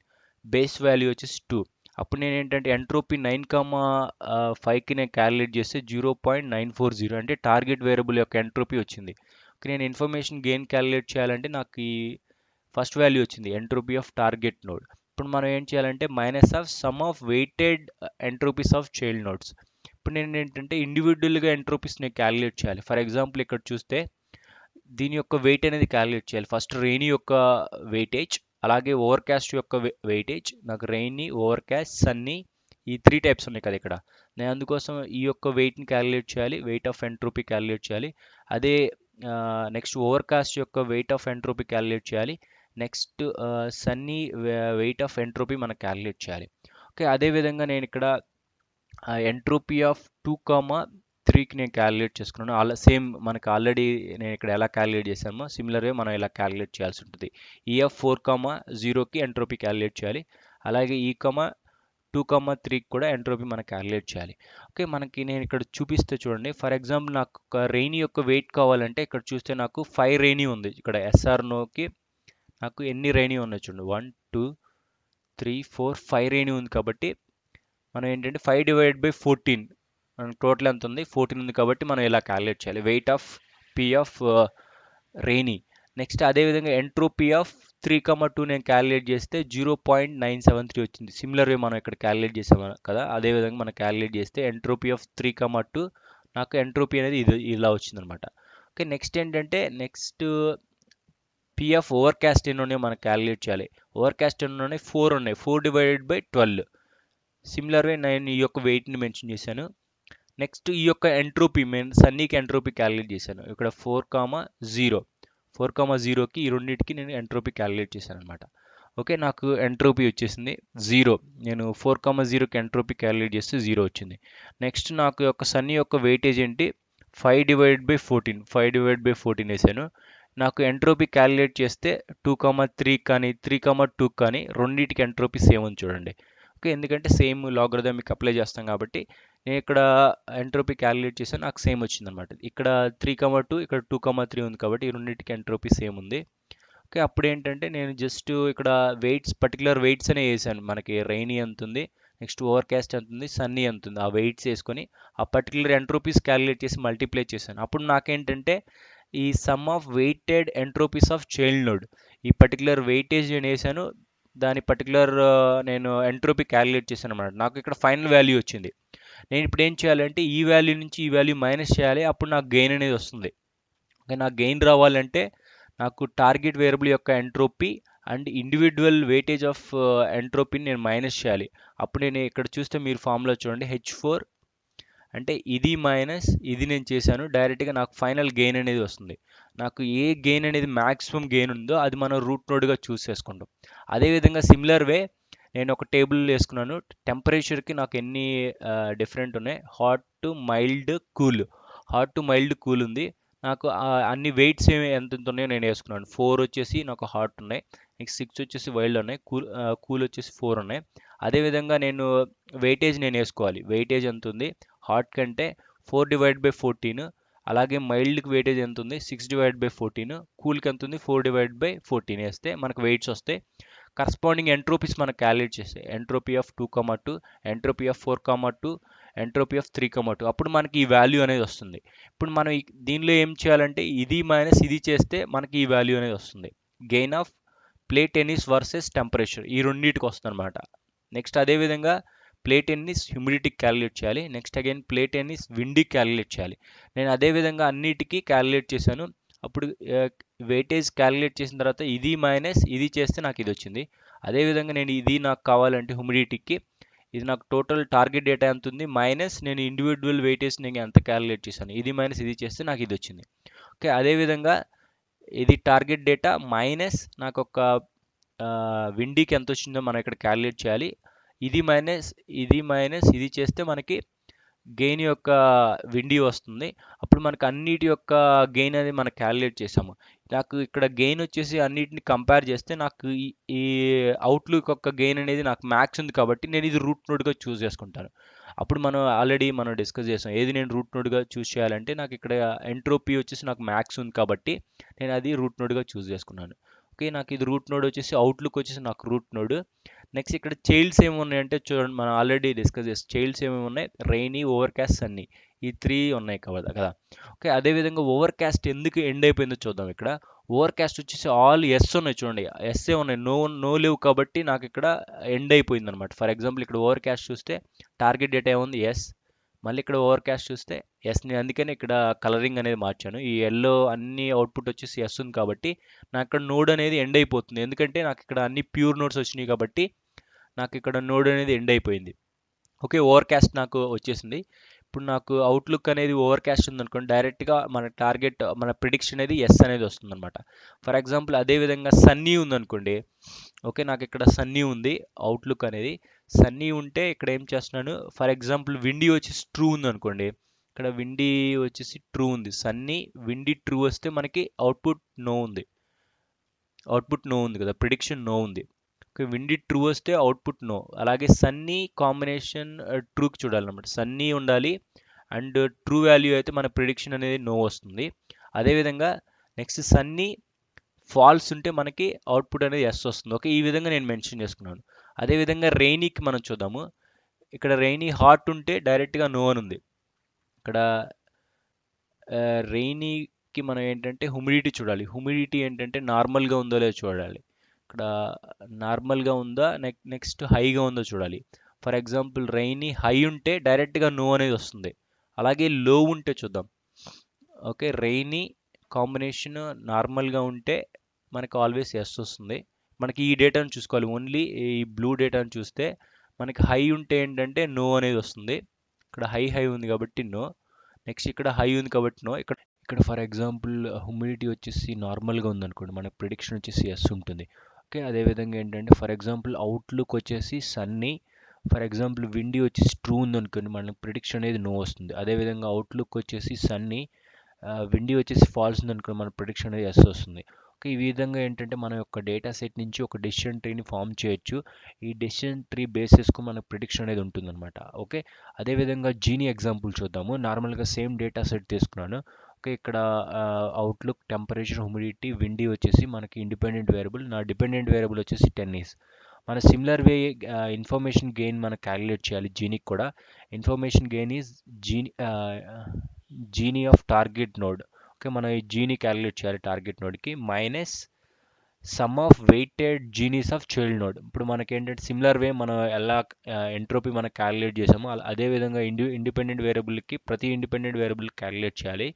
బేస్ వాల్యూ వచ్చేసి 2. అప్పుడు నేను ఏంటంటే ఎంట్రోపీ 9,5కి నేను క్యాలిక్యులేట్ చేస్తే 0.940, అంటే టార్గెట్ వేరియబుల్ యొక్క ఎంట్రోపీ వచ్చింది. నేను ఇన్ఫర్మేషన్ గెయిన్ క్యాలిక్యులేట్ చేయాలంటే నాకు ఈ ఫస్ట్ వాల్యూ వచ్చింది, ఎంట్రోపీ ఆఫ్ టార్గెట్ నోడ్. ఇప్పుడు మనం ఏం చేయాలంటే minus of sum of weighted entropies of child nodes. ఇప్పుడు నేను ఏంటంటే ఇండివిజువల్గా ఎంట్రోపీస్ని క్యాలిక్యులేట్ చేయాలి. ఫర్ ఎగ్జాంపుల్ ఇక్కడ చూస్తే దీని యొక్క వెయిట్ అనేది క్యాలిక్యులేట్ చేయాలి. ఫస్ట్ రెయినీ యొక్క వెయిటేజ్, అలాగే ఓవర్కాస్ట్ యొక్క వెయిటేజ్. నాకు రెయినీ, ఓవర్కాస్ట్, సన్నీ ఈ 3 టైప్స్ ఉన్నాయి కదా ఇక్కడ. నేను అందుకోసం ఈ యొక్క వెయిట్ని క్యాలిక్యులేట్ చేయాలి, వెయిట్ ఆఫ్ ఎంట్రోపీ క్యాలిక్యులేట్ చేయాలి. అదే నెక్స్ట్ ఓవర్కాస్ట్ యొక్క వెయిట్ ఆఫ్ ఎంట్రోపీ క్యాలిక్యులేట్ చేయాలి. Next Sunny weight of entropy మనం క్యాలిక్యులేట్ చేయాలి. ఓకే, అదేవిధంగా నేను ఇక్కడ ఎంట్రోపీ ఆఫ్ 2,3కి నేను క్యాలిక్యులేట్ చేసుకున్నాను. అలా సేమ్ మనకి ఆల్రెడీ నేను ఇక్కడ ఎలా క్యాలిక్యులేట్ చేసామో సిమిలర్గా మనం ఇలా క్యాలిక్యులేట్ చేయాల్సి ఉంటుంది. ఈఎఫ్ 4,0కి ఎంట్రోపీ క్యాలిక్యులేట్ చేయాలి, అలాగే 2,3కి కూడా ఎంట్రోపీ మనం క్యాలిక్యులేట్ చేయాలి. ఓకే, మనకి నేను ఇక్కడ చూపిస్తే చూడండి. ఫర్ ఎగ్జాంపుల్ నాకు ఒక రెయినీ యొక్క వెయిట్ కావాలంటే ఇక్కడ చూస్తే నాకు 5 రెయినీ ఉంది. ఇక్కడ ఎస్ఆర్ నోకి నాకు ఎన్ని రెయినీ ఉన్నాయి చూడండి, 1 2 3 4 5 రెయినీ ఉంది కాబట్టి మనం ఏంటంటే 5/14 మనకు టోటల్ ఎంత ఉంది 14 ఉంది కాబట్టి మనం ఇలా క్యాలిక్యులేట్ చేయాలి, weight of P of rainy. Next అదేవిధంగా ఎంట్రోపీ ఆఫ్ 3,2 నేను క్యాలిక్యులేట్ చేస్తే 0.973 వచ్చింది. సిమిలర్ వే మనం ఇక్కడ క్యాలిక్యులేట్ చేసాం కదా, అదేవిధంగా మనం క్యాలిక్యులేట్ చేస్తే ఎంట్రోపీ ఆఫ్ 3,2 నాకు ఎంట్రోపీ అనేది ఇలా వచ్చిందనమాట. ఓకే, నెక్స్ట్ ఏంటంటే పిఎఫ్ ఓవర్కాస్ట్ ఎన్ని ఉన్నాయో మనం క్యాలిక్యులేట్ చేయాలి. ఓవర్కాస్ట్ ఎన్ని ఉన్నాయి 4 ఉన్నాయి, 4/12. సిమిలర్ వే నేను ఈ యొక్క వెయిట్ని మెన్షన్ చేశాను. నెక్స్ట్ ఈ యొక్క ఎంట్రోపీ సన్నీకి ఎంట్రోపీ క్యాలిక్యులేట్ చేశాను. ఇక్కడ 4,0కి ఈ రెండింటికి నేను ఎంట్రోపీ క్యాలిక్యులేట్ చేశాను అనమాట. ఓకే, నాకు ఎంట్రోపీ వచ్చేసింది 0. నేను 4,0కి ఎంట్రోపీ క్యాలిక్యులేట్ చేస్తే 0 వచ్చింది. నెక్స్ట్ నాకు యొక్క సన్ యొక్క వెయిటేజ్ ఏంటి, 5/14. 5/14 వేసాను. నాకు ఎంట్రోపీ క్యాలిక్యులేట్ చేస్తే 2,3 కానీ 3,2 కానీ రెండింటికి ఎంట్రోపీ సేమ్ ఉంది చూడండి. ఓకే, ఎందుకంటే సేమ్ లాగరిథమిక్ అప్లై చేస్తాం కాబట్టి నేను ఇక్కడ ఎంట్రోపీ క్యాలిక్యులేట్ చేశాను, నాకు సేమ్ వచ్చిందనమాట. ఇక్కడ 3,2 ఇక్కడ 2,3 ఉంది కాబట్టి ఈ రెండింటికి ఎంట్రోపీ సేమ్ ఉంది. ఓకే, అప్పుడు ఏంటంటే నేను జస్ట్ ఇక్కడ పర్టికులర్ వెయిట్స్ అనే వేసాను. మనకి రైనీ ఎంత ఉంది, నెక్స్ట్ ఓవర్ కాస్ట్ ఎంత ఉంది, సన్నీ ఎంత ఉంది, ఆ వెయిట్స్ వేసుకొని ఆ పర్టికులర్ ఎంట్రోపీస్ క్యాలిక్యులేట్ చేసి మల్టిప్లై చేశాను. అప్పుడు నాకేంటంటే ఈ sum of weighted entropies of child node, ఈ పర్టికులర్ వెయిటేజ్ నేను వేసాను, దాని పర్టికులర్ నేను ఎంట్రోపీ క్యాలిక్యులేట్ చేశాను అనమాట. నాకు ఇక్కడ ఫైనల్ వాల్యూ వచ్చింది. నేను ఇప్పుడు ఏం చేయాలంటే ఈ వాల్యూ నుంచి ఈ వాల్యూ మైనస్ చేయాలి, అప్పుడు నాకు గెయిన్ అనేది వస్తుంది. ఓకే, నాకు గెయిన్ రావాలంటే నాకు టార్గెట్ వేరియబుల్ యొక్క entropy and individual weightage of ఎంట్రోపీని నేను మైనస్ చేయాలి. అప్పుడు నేను ఇక్కడ చూస్తే మీరు ఫార్ములా చూడండి, H4 అంటే ఇది మైనస్ ఇది నేను చేశాను, డైరెక్ట్గా నాకు ఫైనల్ గెయిన్ అనేది వస్తుంది. నాకు ఏ గెయిన్ అనేది మ్యాక్సిమం గెయిన్ ఉందో అది మనం రూట్ నోడ్గా చూస్ చేసుకుంటాం. అదేవిధంగా సిమిలర్ వే నేను ఒక టేబుల్ వేసుకున్నాను. టెంపరేచర్కి నాకు ఎన్ని డిఫరెంట్ ఉన్నాయి, hot to mild cool. Hot to mild cool ఉంది. నాకు అన్ని వెయిట్స్ ఎంత ఉన్నాయో నేను వేసుకున్నాను. 4 వచ్చేసి నాకు హాట్ ఉన్నాయి, నెక్స్ట్ 6 వచ్చేసి వైల్డ్ ఉన్నాయి, కూల్ వచ్చేసి 4 ఉన్నాయి. అదేవిధంగా నేను వెయిటేజ్ నేను వేసుకోవాలి. వెయిటేజ్ ఎంత ఉంది హాట్ కంటే 4/14, అలాగే మైల్డ్కి వెయిటేజ్ ఎంత ఉంది 6/14, కూల్కి ఎంత ఉంది 4/14 వేస్తే మనకు వెయిట్స్ వస్తాయి. కరస్పాండింగ్ ఎంట్రోపీస్ మనం క్యాలిక్యులేట్ చేస్తే entropy of 2,2, entropy of 4,2, entropy of 3,2, అప్పుడు మనకి ఈ వాల్యూ అనేది వస్తుంది. ఇప్పుడు మనం దీనిలో ఏం చేయాలంటే ఇది మైనస్ ఇది చేస్తే మనకి ఈ వాల్యూ అనేది వస్తుంది. Gain of play tennis versus temperature ఈ రెండింటికి వస్తుంది అనమాట. నెక్స్ట్ అదేవిధంగా ప్లే టెన్నిస్ హ్యూమిడిటీకి క్యాలిక్యులేట్ చేయాలి. నెక్స్ట్ అగైన్ ప్లే టెన్నిస్ విండీకి క్యాలిక్యులేట్ చేయాలి. నేను అదేవిధంగా అన్నిటికీ క్యాలిక్యులేట్ చేశాను. అప్పుడు వెయిటేజ్ క్యాలిక్యులేట్ చేసిన తర్వాత ఇది మైనస్ ఇది చేస్తే నాకు ఇది వచ్చింది. అదేవిధంగా నేను ఇది నాకు కావాలంటే హ్యూమిడిటీకి ఇది నాకు టోటల్ టార్గెట్ డేటా ఎంత ఉంది మైనస్ నేను ఇండివిజువల్ వెయిటేజ్ నేను ఎంత క్యాలిక్యులేట్ చేశాను, ఇది మైనస్ ఇది చేస్తే నాకు ఇది వచ్చింది. ఓకే, అదేవిధంగా ఇది టార్గెట్ డేటా మైనస్ నాకు ఒక విండీకి ఎంత వచ్చిందో మనం ఇక్కడ క్యాలిక్యులేట్ చేయాలి. ఇది మైనస్ ఇది చేస్తే మనకి గెయిన్ యొక్క విండీ వస్తుంది. అప్పుడు మనకు అన్నిటి యొక్క గెయిన్ అనేది మనం క్యాలిక్యులేట్ చేసాము. నాకు ఇక్కడ గెయిన్ వచ్చేసి అన్నిటిని కంపేర్ చేస్తే నాకు ఈ అవుట్లుక్ యొక్క గెయిన్ అనేది నాకు మ్యాక్స్ ఉంది కాబట్టి నేను ఇది రూట్ నోడ్గా చూస్ చేసుకుంటాను. అప్పుడు మనం డిస్కస్ చేసాం ఏది నేను రూట్ నోడ్గా చూస్ చేయాలంటే నాకు ఇక్కడ ఎంట్రోపీ వచ్చేసి నాకు మ్యాక్స్ ఉంది కాబట్టి నేను అది రూట్ నోడ్గా చూస్ చేసుకున్నాను. ఓకే, నాకు ఇది రూట్ నోడ్ వచ్చేసి అవుట్లుక్ వచ్చేసి నాకు రూట్ నోడ్. నెక్స్ట్ ఇక్కడ చైల్డ్స్ ఏమి ఉన్నాయంటే చూడండి, మనం ఆల్రెడీ డిస్కస్ చేస్తాం చైల్డ్స్ ఏమేమి ఉన్నాయి, రెయినీ, ఓవర్ కాస్ట్, సన్నీ, ఈ 3 ఉన్నాయి కదా. ఓకే, అదేవిధంగా ఓవర్ కాస్ట్ ఎందుకు ఎండ్ అయిపోయిందో చూద్దాం. ఇక్కడ ఓవర్ కాస్ట్ వచ్చేసి ఆల్ ఎస్ ఉన్నాయి చూడండి, ఎస్ఏ ఉన్నాయి, నో లేవు కాబట్టి నాకు ఇక్కడ ఎండ్ అయిపోయింది అనమాట. ఫర్ ఎగ్జాంపుల్ ఇక్కడ ఓవర్ కాస్ట్ చూస్తే టార్గెట్ డేటా ఏముంది ఎస్, మళ్ళీ ఇక్కడ ఓవర్ కాస్ట్ చూస్తే ఎస్. నేను అందుకని ఇక్కడ కలరింగ్ అనేది మార్చాను. ఈ ఎల్లో అన్ని అవుట్పుట్ వచ్చేసి ఎస్ ఉంది కాబట్టి నాకు ఇక్కడ నోడ్ అనేది ఎండ్ అయిపోతుంది. ఎందుకంటే నాకు ఇక్కడ అన్ని ప్యూర్ నోడ్స్ వచ్చినాయి కాబట్టి నాకు ఇక్కడ నోడ్ అనేది ఎండ్ అయిపోయింది. ఓకే, ఓవర్ కాస్ట్ నాకు వచ్చేసింది. ఇప్పుడు నాకు అవుట్లుక్ అనేది ఓవర్ కాస్ట్ ఉందనుకోండి, డైరెక్ట్గా మన టార్గెట్ మన ప్రిడిక్షన్ అనేది ఎస్ అనేది వస్తుంది అనమాట. ఫర్ ఎగ్జాంపుల్ అదేవిధంగా సన్నీ ఉందనుకోండి. ఓకే, నాకు ఇక్కడ సన్నీ ఉంది అవుట్లుక్ అనేది. సన్నీ ఉంటే ఇక్కడ ఏం చేస్తున్నాను, ఫర్ ఎగ్జాంపుల్ విండీ వచ్చేసి ట్రూ ఉంది అనుకోండి, ఇక్కడ విండీ వచ్చేసి ట్రూ ఉంది, సన్నీ విండీ ట్రూ వస్తే మనకి అవుట్పుట్ నో ఉంది కదా, ప్రిడిక్షన్ నో ఉంది. ఓకే, విండీ ట్రూ వస్తే అవుట్పుట్ నో. అలాగే సన్నీ కాంబినేషన్ ట్రూకి చూడాలన్నమాట, సన్నీ ఉండాలి అండ్ ట్రూ వాల్యూ అయితే మన ప్రిడిక్షన్ అనేది నో వస్తుంది. అదేవిధంగా నెక్స్ట్ సన్నీ ఫాల్స్ ఉంటే మనకి అవుట్పుట్ అనేది ఎస్ వస్తుంది. ఓకే, ఈ విధంగా నేను మెన్షన్ చేసుకున్నాను. అదేవిధంగా రెయినీకి మనం చూద్దాము. ఇక్కడ రెయినీ హాట్ ఉంటే డైరెక్ట్గా నో అని ఉంది. ఇక్కడ రెయినీకి మనం ఏంటంటే హ్యూమిడిటీ చూడాలి. హ్యూమిడిటీ ఏంటంటే నార్మల్గా ఉందో లేదో చూడాలి. ఇక్కడ నార్మల్గా ఉందా నెక్స్ట్ హైగా ఉందో చూడాలి. ఫర్ ఎగ్జాంపుల్ రెయినీ హై ఉంటే డైరెక్ట్గా నో అనేది వస్తుంది. అలాగే లో ఉంటే చూద్దాం. ఓకే, రెయినీ కాంబినేషన్ నార్మల్గా ఉంటే మనకి ఆల్వేస్ ఎస్ వస్తుంది. మనకి ఈ డేటాను చూసుకోవాలి, ఓన్లీ ఈ బ్లూ డేటాను చూస్తే మనకి హై ఉంటే ఏంటంటే నో అనేది వస్తుంది. ఇక్కడ హై ఉంది కాబట్టి నో. నెక్స్ట్ ఇక్కడ హై ఉంది కాబట్టి నో. ఇక్కడ ఫర్ ఎగ్జాంపుల్ హ్యూమిడిటీ వచ్చేసి నార్మల్గా ఉందనుకోండి, మన ప్రిడిక్షన్ వచ్చేసి ఎస్ ఉంటుంది. ఓకే. అదేవిధంగా ఏంటంటే ఫర్ ఎగ్జాంపుల్ అవుట్లుక్ వచ్చేసి సన్నీ, ఫర్ ఎగ్జాంపుల్ విండీ వచ్చేసి ట్రూ ఉందనుకోండి, మనకి ప్రిడిక్షన్ అనేది నో వస్తుంది. అదేవిధంగా అవుట్లుక్ వచ్చేసి సన్నీ, విండీ వచ్చేసి ఫాల్స్ ఉందనుకోండి, మన ప్రిడిక్షన్ అనేది ఎస్ వస్తుంది. ఓకే. ఈ విధంగా ఏంటంటే మన యొక్క డేటా సెట్ నుంచి ఒక డెసిషన్ ట్రీని ఫామ్ చేయొచ్చు. ఈ డెసిషన్ ట్రీ బేసెస్కు మన ప్రిడిక్షన్ అనేది ఉంటుందన్నమాట. ఓకే. అదేవిధంగా జీనీ ఎగ్జాంపుల్ చూద్దాము. నార్మల్గా సేమ్ డేటా సెట్ తీసుకున్నాను. ఓకే. ఇక్కడ అవుట్లుక్, టెంపరేచర్, హ్యూమిడిటీ, విండీ వచ్చేసి మనకి ఇండిపెండెంట్ వేరియబుల్. నా డిపెండెంట్ వేరియబుల్ వచ్చేసి 10 ఈస్. మన సిమిలర్ వే ఇన్ఫర్మేషన్ గెయిన్ మనం క్యాలిక్యులేట్ చేయాలి జీనీకి కూడా. Information gain is Gini of target node. Okay. మనం ఈ జీనీ క్యాలిక్యులేట్ చేయాలి టార్గెట్ నోడ్కి, minus sum of weighted Ginis of child node. ఇప్పుడు మనకి ఏంటంటే సిమిలర్ వే మనం ఎలా ఎంట్రోపీ మనం క్యాలిక్యులేట్ చేసామో అదే విధంగా ఇండిపెండెంట్ వేరియబుల్కి ప్రతి ఇండిపెండెంట్ వేరియబుల్ క్యాలిక్యులేట్ చేయాలి.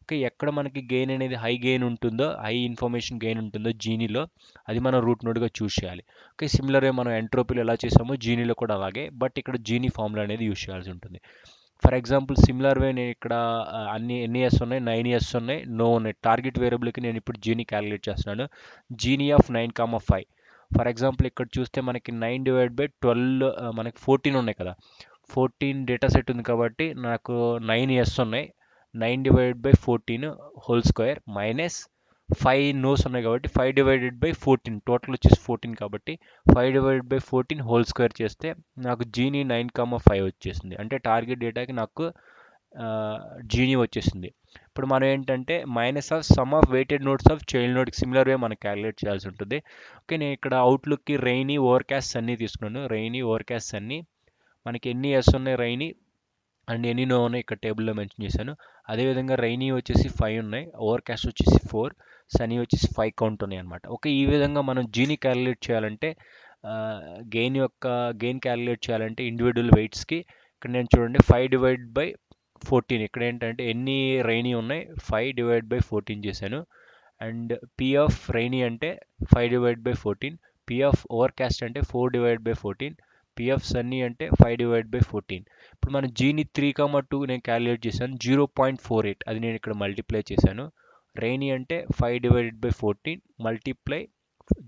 ఓకే. ఎక్కడ మనకి గెయిన్ అనేది హై గెయిన్ ఉంటుందో, హై ఇన్ఫర్మేషన్ గెయిన్ ఉంటుందో జీనీలో, అది మనం రూట్ నోడ్గా చూస్ చేయాలి. ఓకే. సిమిలర్ వే మనం ఎంట్రోపీలో ఎలా చేసామో జీనీలో కూడా అలాగే, బట్ ఇక్కడ జీనీ ఫార్ములా అనేది యూస్ చేయాల్సి ఉంటుంది. ఫర్ ఎగ్జాంపుల్ సిమిలర్ వే నేను ఇక్కడ ఎన్ని ఇయర్స్ ఉన్నాయి, 9 ఇయర్స్ ఉన్నాయి, నో ఉన్నాయి. టార్గెట్ వేరియబుల్కి నేను ఇప్పుడు జీనీ క్యాలిక్యులేట్ చేస్తున్నాను. Genie of 9,5. ఫర్ ఎగ్జాంపుల్ ఇక్కడ చూస్తే మనకి 9/12, మనకి 14 ఉన్నాయి కదా. 14 డేటా సెట్ ఉంది కాబట్టి నాకు 9 ఇయర్స్ ఉన్నాయి. 9/14 హోల్ స్క్వేర్ మైనస్ 5 నోస్ ఉన్నాయి కాబట్టి 5/14, టోటల్ వచ్చేసి 14 కాబట్టి 5/14 హోల్ స్క్వేర్ చేస్తే నాకు జీనీ 9,5 వచ్చేసింది. అంటే టార్గెట్ డేటాకి నాకు జీనీ వచ్చేసింది. ఇప్పుడు మనం ఏంటంటే minus of sum of weighted notes of child నోట్కి సిమిలర్ వే మనం క్యాలిక్యులేట్ చేయాల్సి ఉంటుంది. ఓకే. నేను ఇక్కడ అవుట్లుక్కి రైనీ, ఓవర్కాస్ట్ అన్నీ తీసుకున్నాను. రైనీ, ఓవర్కాస్ట్ అన్నీ మనకి ఎన్ని ఇయర్స్ ఉన్నాయి రైనీ అండ్ ఎన్ని నో ఉన్నాయి ఇక్కడ టేబుల్లో మెన్షన్ చేశాను. అదేవిధంగా రైనీ వచ్చేసి 5 ఉన్నాయి, ఓవర్కాస్ట్ వచ్చేసి 4, సనీ వచ్చేసి 5 కౌంట్ ఉన్నాయి అనమాట. ఓకే. ఈ విధంగా మనం జీని క్యాలిక్యులేట్ చేయాలంటే, గెయిన్ క్యాలిక్యులేట్ చేయాలంటే ఇండివిజువల్ వెయిట్స్కి ఇక్కడ నేను చూడండి 5/14. ఇక్కడ ఏంటంటే ఎన్ని రైనీ ఉన్నాయి 5/14 చేశాను. అండ్ పి ఆఫ్ రైనీ అంటే 5/14, పి ఆఫ్ ఓవర్కాస్ట్ అంటే 4/14, పి ఆఫ్ సన్నీ అంటే 5/14. ఇప్పుడు మన జీని 3,2 నేను క్యాలిక్యులేట్ చేశాను 0.48, అది నేను ఇక్కడ మల్టిప్లై చేశాను. రైనీ అంటే 5/14 మల్టిప్లై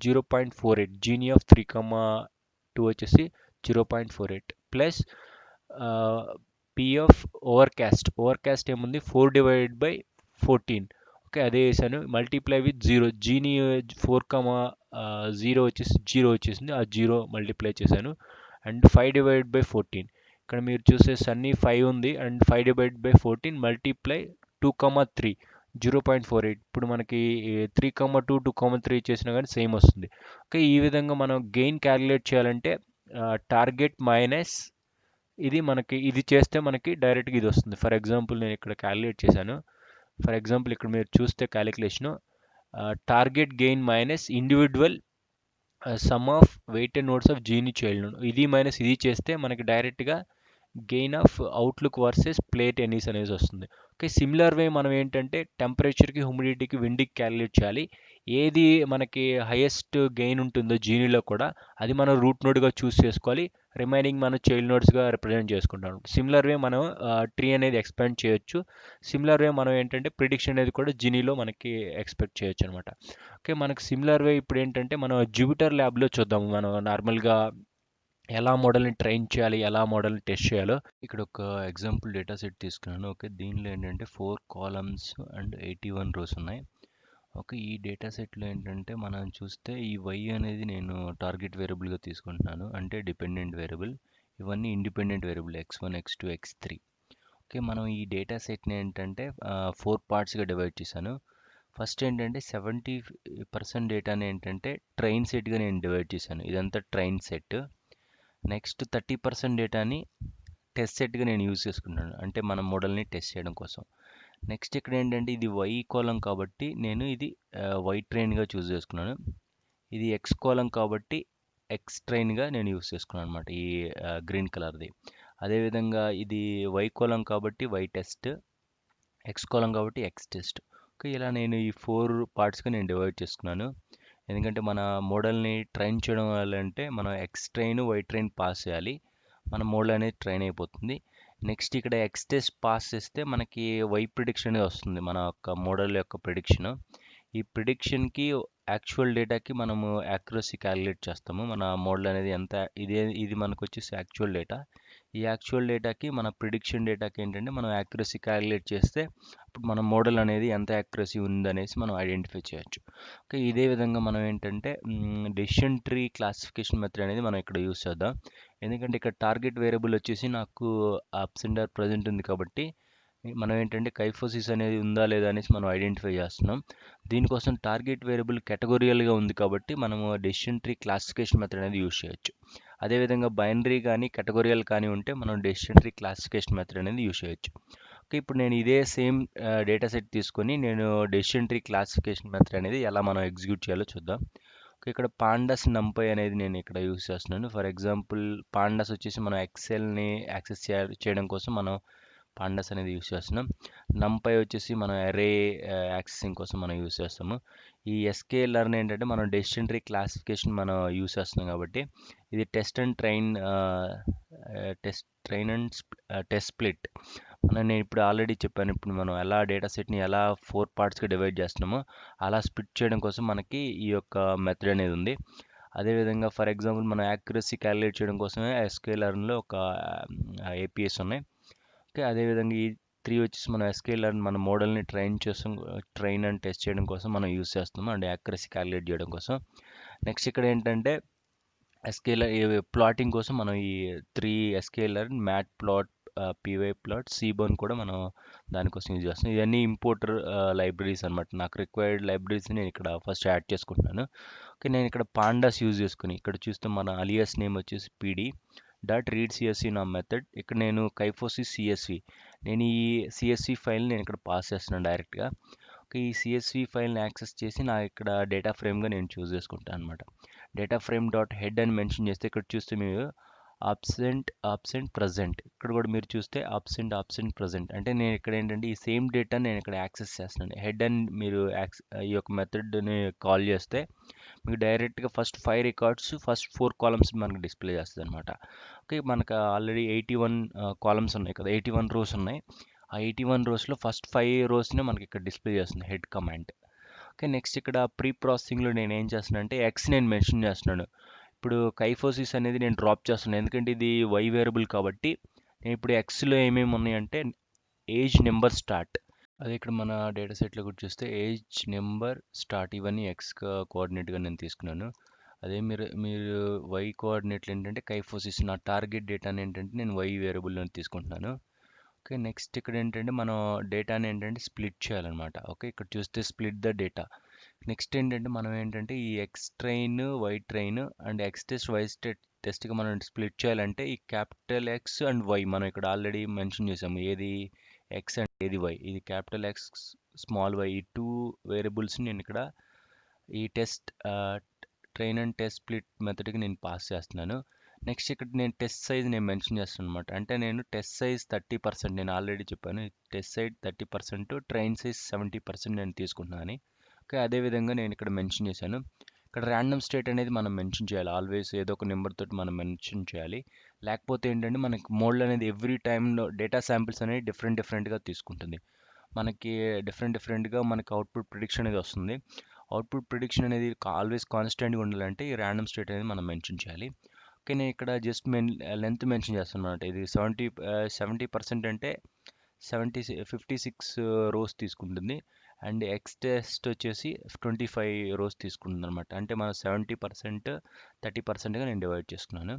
0.48, జీని ఆఫ్ 3,2 వచ్చేసి 0.48 ప్లస్ పి ఆఫ్ ఓవర్కాస్ట్ ఏముంది 4/14. ఓకే. అదే వేసాను మల్టిప్లై విత్ 0, జీని 4,0 వచ్చేసి 0 వచ్చేసింది, ఆ 0 మల్టిప్లై చేశాను. అండ్ 5/14 ఇక్కడ మీరు చూస్తే సన్నీ 5 ఉంది అండ్ 5/14 మల్టిప్లై 2,3 0.48. ఇప్పుడు మనకి 3,2 2,3 చేసినా కానీ సేమ్ వస్తుంది. ఓకే. ఈ విధంగా మనం గెయిన్ క్యాలిక్యులేట్ చేయాలంటే టార్గెట్ మైనస్ ఇది చేస్తే మనకి డైరెక్ట్గా ఇది వస్తుంది. ఫర్ ఎగ్జాంపుల్ నేను ఇక్కడ క్యాలిక్యులేట్ చేశాను. ఫర్ ఎగ్జాంపుల్ ఇక్కడ మీరు చూస్తే calculation target gain minus individual sum of weighted notes of Gini child node, ఇది మైనస్ ఇది చేస్తే మనకి డైరెక్ట్గా gain of outlook versus play tennis అనేది వస్తుంది. ఓకే. సిమిలర్ వే మనం ఏంటంటే టెంపరేచర్కి, హ్యూమిడిటీకి, విండ్కి క్యాలిక్యులేట్ చేయాలి. ఏది మనకి హైయెస్ట్ గెయిన్ ఉంటుందో జీనీలో కూడా అది మనం రూట్ నోడ్గా చూస్ చేసుకోవాలి. రిమైనింగ్ మనం చైల్డ్ నోడ్స్గా రిప్రజెంట్ చేసుకుంటాం. సిమిలర్ వే మనం ట్రీ అనేది ఎక్స్పాండ్ చేయొచ్చు. సిమిలర్ వే మనం ఏంటంటే ప్రిడిక్షన్ అనేది కూడా జీనీలో మనకి ఎక్స్పెక్ట్ చేయొచ్చు అనమాట. ఓకే. మనకి సిమిలర్ వే ఇప్పుడు ఏంటంటే మనం జూపిటర్ ల్యాబ్లో చూద్దాము. మనం నార్మల్గా ఎలా మోడల్ని ట్రైన్ చేయాలి, ఎలా మోడల్ని టెస్ట్ చేయాలో. ఇక్కడ ఒక ఎగ్జాంపుల్ డేటా సెట్ తీసుకున్నాను. ఓకే. దీనిలో ఏంటంటే 4 కాలమ్స్ అండ్ 81 రోస్ ఉన్నాయి. ఓకే. ఈ డేటా సెట్లో ఏంటంటే మనం చూస్తే ఈ వై అనేది నేను టార్గెట్ వేరియబుల్గా తీసుకుంటున్నాను, అంటే డిపెండెంట్ వేరియబుల్. ఇవన్నీ independent variable x1, x2, x3. Okay. మనం ఈ డేటా సెట్ని ఏంటంటే 4 పార్ట్స్గా డివైడ్ చేశాను. ఫస్ట్ ఏంటంటే 70% డేటాని ఏంటంటే ట్రైన్ సెట్గా నేను డివైడ్ చేశాను. ఇదంతా ట్రైన్ సెట్. నెక్స్ట్ 30% డేటాని టెస్ట్ సెట్గా నేను యూజ్ చేసుకున్నాను, అంటే మన మోడల్ని టెస్ట్ చేయడం కోసం. నెక్స్ట్ ఇక్కడ ఏంటంటే ఇది వై కాలం కాబట్టి నేను ఇది వై ట్రైన్గా చూస్ చేసుకున్నాను. ఇది ఎక్స్ కాలం కాబట్టి ఎక్స్ ట్రైన్గా నేను యూస్ చేసుకున్నాను అనమాట, ఈ గ్రీన్ కలర్ది. అదేవిధంగా ఇది వై కాలం కాబట్టి వై టెస్ట్, ఎక్స్ కాలం కాబట్టి ఎక్స్ టెస్ట్. ఓకే. ఇలా నేను ఈ 4 పార్ట్స్గా నేను డివైడ్ చేసుకున్నాను. ఎందుకంటే మన మోడల్ని ట్రైన్ చేయడం వల్ల అంటే మనం X train, Y train pass చేయాలి, మన మోడల్ అనేది ట్రైన్ అయిపోతుంది. నెక్స్ట్ ఇక్కడ ఎక్స్ టెస్ట్ పాస్ చేస్తే మనకి వై ప్రిడిక్షన్ అనేది వస్తుంది, మన యొక్క మోడల్ యొక్క ప్రిడిక్షన్. ఈ ప్రిడిక్షన్కి యాక్చువల్ డేటాకి మనము యాక్యురసీ క్యాలిక్యులేట్ చేస్తాము. మన మోడల్ అనేది ఎంత ఇది మనకు వచ్చేసి యాక్చువల్ డేటా. ఈ యాక్చువల్ డేటాకి మన ప్రిడిక్షన్ డేటాకి ఏంటంటే మనం యాక్యురసీ క్యాలిక్యులేట్ చేస్తే అప్పుడు మన మోడల్ అనేది ఎంత యాక్యురసీ ఉందనేసి మనం ఐడెంటిఫై చేయొచ్చు. ఓకే, ఇదే విధంగా మనం ఏంటంటే డెసిషన్ ట్రీ క్లాసిఫికేషన్ మెథడ్ అనేది మనం ఇక్కడ యూస్ చేద్దాం. ఎందుకంటే ఇక్కడ టార్గెట్ వేరియబుల్ వచ్చేసి నాకు అబ్సెండర్ ప్రజెంట్ ఉంది కాబట్టి మనం ఏంటంటే కైఫోసిస్ అనేది ఉందా లేదా అనేసి మనం ఐడెంటిఫై చేస్తున్నాం. దీనికోసం టార్గెట్ వేరియబుల్ కేటగోరియల్గా ఉంది కాబట్టి మనము డెసిషన్ ట్రీ క్లాసిఫికేషన్ మెథడ్ అనేది యూస్ చేయొచ్చు. అదేవిధంగా బైనరీ కానీ కేటగోరియల్ కానీ ఉంటే మనం డెసిషన్ ట్రీ క్లాసిఫికేషన్ మెథడ్ అనేది యూస్ చేయొచ్చు. ఓకే, ఇప్పుడు నేను ఇదే సేమ్ డేటా సెట్ తీసుకొని నేను డెసిషన్ ట్రీ క్లాసిఫికేషన్ మెథడ్ అనేది ఎలా మనం ఎగ్జిక్యూట్ చేయాలో చూద్దాం. ఓకే, ఇక్కడ పాండాస్ నంపై అనేది నేను ఇక్కడ యూస్ చేస్తున్నాను. ఫర్ ఎగ్జాంపుల్ పాండాస్ వచ్చేసి మనం ఎక్సెల్ని యాక్సెస్ చేయడం కోసం మనం పాండాస్ అనేది యూస్ చేస్తున్నాం. నంపై వచ్చేసి మనం అరే యాక్సెసింగ్ కోసం మనం యూస్ చేస్తాము. ఈ ఎస్కే లర్న్ ఏంటంటే మనం డెసిషన్ ట్రీ క్లాసిఫికేషన్ మనం యూస్ చేస్తున్నాం కాబట్టి ఇది test and train and test split. నేను ఇప్పుడు ఆల్రెడీ చెప్పాను, ఇప్పుడు మనం ఎలా డేటా సెట్ని ఎలా 4 పార్ట్స్గా డివైడ్ చేస్తున్నామో అలా స్ప్లిట్ చేయడం కోసం మనకి ఈ యొక్క మెథడ్ అనేది ఉంది. అదేవిధంగా ఫర్ ఎగ్జాంపుల్ మనం యాక్యురసీ క్యాలిక్యులేట్ చేయడం కోసమే ఎస్కే లర్న్లో ఒక ఏపీఎస్ ఉన్నాయి. ఓకే, అదేవిధంగా ఈ 3 వచ్చేసి మనం ఎస్కే లర్న్ మన మోడల్ని ట్రైన్ అండ్ టెస్ట్ చేయడం కోసం మనం యూస్ చేస్తాము, అండ్ యాక్యురసీ క్యాలిక్యులేట్ చేయడం కోసం. నెక్స్ట్ ఇక్కడ ఏంటంటే ప్లాటింగ్ కోసం మనం ఈ 3 S K learn, mat plot, P Y plot, seaborn కూడా మనం దానికోసం యూజ్ చేస్తాం. ఇవన్నీ ఇంపోర్టర్ లైబ్రరీస్ అనమాట. నాకు రిక్వైర్డ్ లైబ్రరీస్ నేను ఇక్కడ ఫస్ట్ యాడ్ చేసుకుంటున్నాను. ఓకే, నేను ఇక్కడ పాండాస్ యూజ్ చేసుకుని ఇక్కడ చూస్తే మన అలియాస్ నేమ్ వచ్చేసి పీడీ డాట్ రీడ్ సిఎస్వి నా మెథడ్. ఇక్కడ నేను కైఫోసిస్ సిఎస్వి నేను ఈ సిఎస్వి ఫైల్ నేను ఇక్కడ పాస్ చేస్తున్నాను డైరెక్ట్గా. ఓకే, ఈ సిఎస్వి ఫైల్ని యాక్సెస్ చేసి నా ఇక్కడ డేటా ఫ్రేమ్గా నేను చూస్ చేసుకుంటాను అనమాట. డేటా ఫ్రేమ్ డాట్ హెడ్ అని మెన్షన్ చేస్తే ఇక్కడ చూస్తే మీరు ఆబ్సెంట్ ప్రజెంట్, ఇక్కడ కూడా మీరు చూస్తే ఆబ్సెంట్ ప్రజెంట్ అంటే నేను ఇక్కడ ఏంటంటే ఈ సేమ్ డేటా నేను ఇక్కడ యాక్సెస్ చేస్తున్నాను. హెడ్ అని మీరు ఈ యొక్క మెథడ్ని కాల్ చేస్తే మీకు డైరెక్ట్గా ఫస్ట్ 5 రికార్డ్స్ ఫస్ట్ 4 కాలమ్స్ మనకు డిస్ప్లే చేస్తుంది అనమాట. ఓకే, మనకు ఆల్రెడీ 81 కాలమ్స్ ఉన్నాయి కదా, 81 రోస్ ఉన్నాయి. ఆ 81 రోస్లో ఫస్ట్ 5 రోస్నే మనకి ఇక్కడ డిస్ప్లే చేస్తుంది హెడ్ కమాండ్. ఓకే, నెక్స్ట్ ఇక్కడ ప్రీ ప్రాసెసింగ్లో నేను ఏం చేస్తున్నాను అంటే ఎక్స్ నేను మెన్షన్ చేస్తున్నాను. ఇప్పుడు కైఫోసిస్ అనేది నేను డ్రాప్ చేస్తున్నాను ఎందుకంటే ఇది వై వేరియబుల్ కాబట్టి. నేను ఇప్పుడు ఎక్స్లో ఏమేమి ఉన్నాయంటే ఏజ్, నెంబర్, స్టార్ట్. అదే ఇక్కడ మన డేటా సెట్లో కూడా చూస్తే ఏజ్, నెంబర్, స్టార్ట్ ఇవన్నీ ఎక్స్ కోఆర్డినేట్గా నేను తీసుకున్నాను. అదే మీరు వై కోఆర్డినేట్లు ఏంటంటే కైఫోసిస్ నా టార్గెట్ డేటాని ఏంటంటే నేను వై వేరియబుల్లో తీసుకుంటున్నాను. ఓకే, నెక్స్ట్ ఇక్కడ ఏంటంటే మనం డేటాని ఏంటంటే స్ప్లిట్ చేయాలన్నమాట. ఓకే, ఇక్కడ చూస్తే స్ప్లిట్ ద డేటా. నెక్స్ట్ ఏంటంటే మనం ఏంటంటే ఈ X train, Y train and X test, Y టెస్ట్గా మనం స్ప్లిట్ చేయాలంటే ఈ క్యాపిటల్ ఎక్స్ అండ్ వై మనం ఇక్కడ ఆల్రెడీ మెన్షన్ చేసాము, ఏది ఎక్స్ అండ్ ఏది వై. ఇది క్యాపిటల్ ఎక్స్, స్మాల్ వై, ఈ 2 వేరియబుల్స్ని నేను ఇక్కడ ఈ ట్రైన్ అండ్ టెస్ట్ స్ప్లిట్ మెథడ్కి నేను పాస్ చేస్తున్నాను. నెక్స్ట్ ఇక్కడ నేను టెస్ట్ సైజ్ నేను మెన్షన్ చేస్తాను అనమాట. అంటే నేను టెస్ట్ సైజ్ 30%, నేను ఆల్రెడీ చెప్పాను టెస్ట్ సైజ్ 30%, ట్రైన్ సైజ్ 70% నేను తీసుకుంటున్నాను. ఓకే, అదేవిధంగా నేను ఇక్కడ మెన్షన్ చేశాను. ఇక్కడ ర్యాండమ్ స్టేట్ అనేది మనం మెన్షన్ చేయాలి. ఆల్వేస్ ఏదో ఒక నెంబర్ తోటి మనం మెన్షన్ చేయాలి. లేకపోతే ఏంటంటే మనకి మోడల్ అనేది ఎవ్రీ టైంలో డేటా శాంపిల్స్ అనేది డిఫరెంట్గా తీసుకుంటుంది. మనకి డిఫరెంట్గా మనకి అవుట్పుట్ ప్రిడిక్షన్ అనేది వస్తుంది. అవుట్పుట్ ప్రిడిక్షన్ అనేది ఆల్వేస్ కాన్స్టెంట్గా ఉండాలంటే ఈ ర్యాండమ్ స్టేట్ అనేది మనం మెన్షన్ చేయాలి. ఓకే, నేను ఇక్కడ జస్ట్ లెంత్ మెన్షన్ చేస్తాను అనమాట. ఇది 70% అంటే 56 రోస్ తీసుకుంటుంది. అండ్ ఎక్స్ టెస్ట్ వచ్చేసి 25 రోస్ తీసుకుంటుంది అనమాట. అంటే మనం 70% 30%గా నేను డివైడ్ చేసుకున్నాను.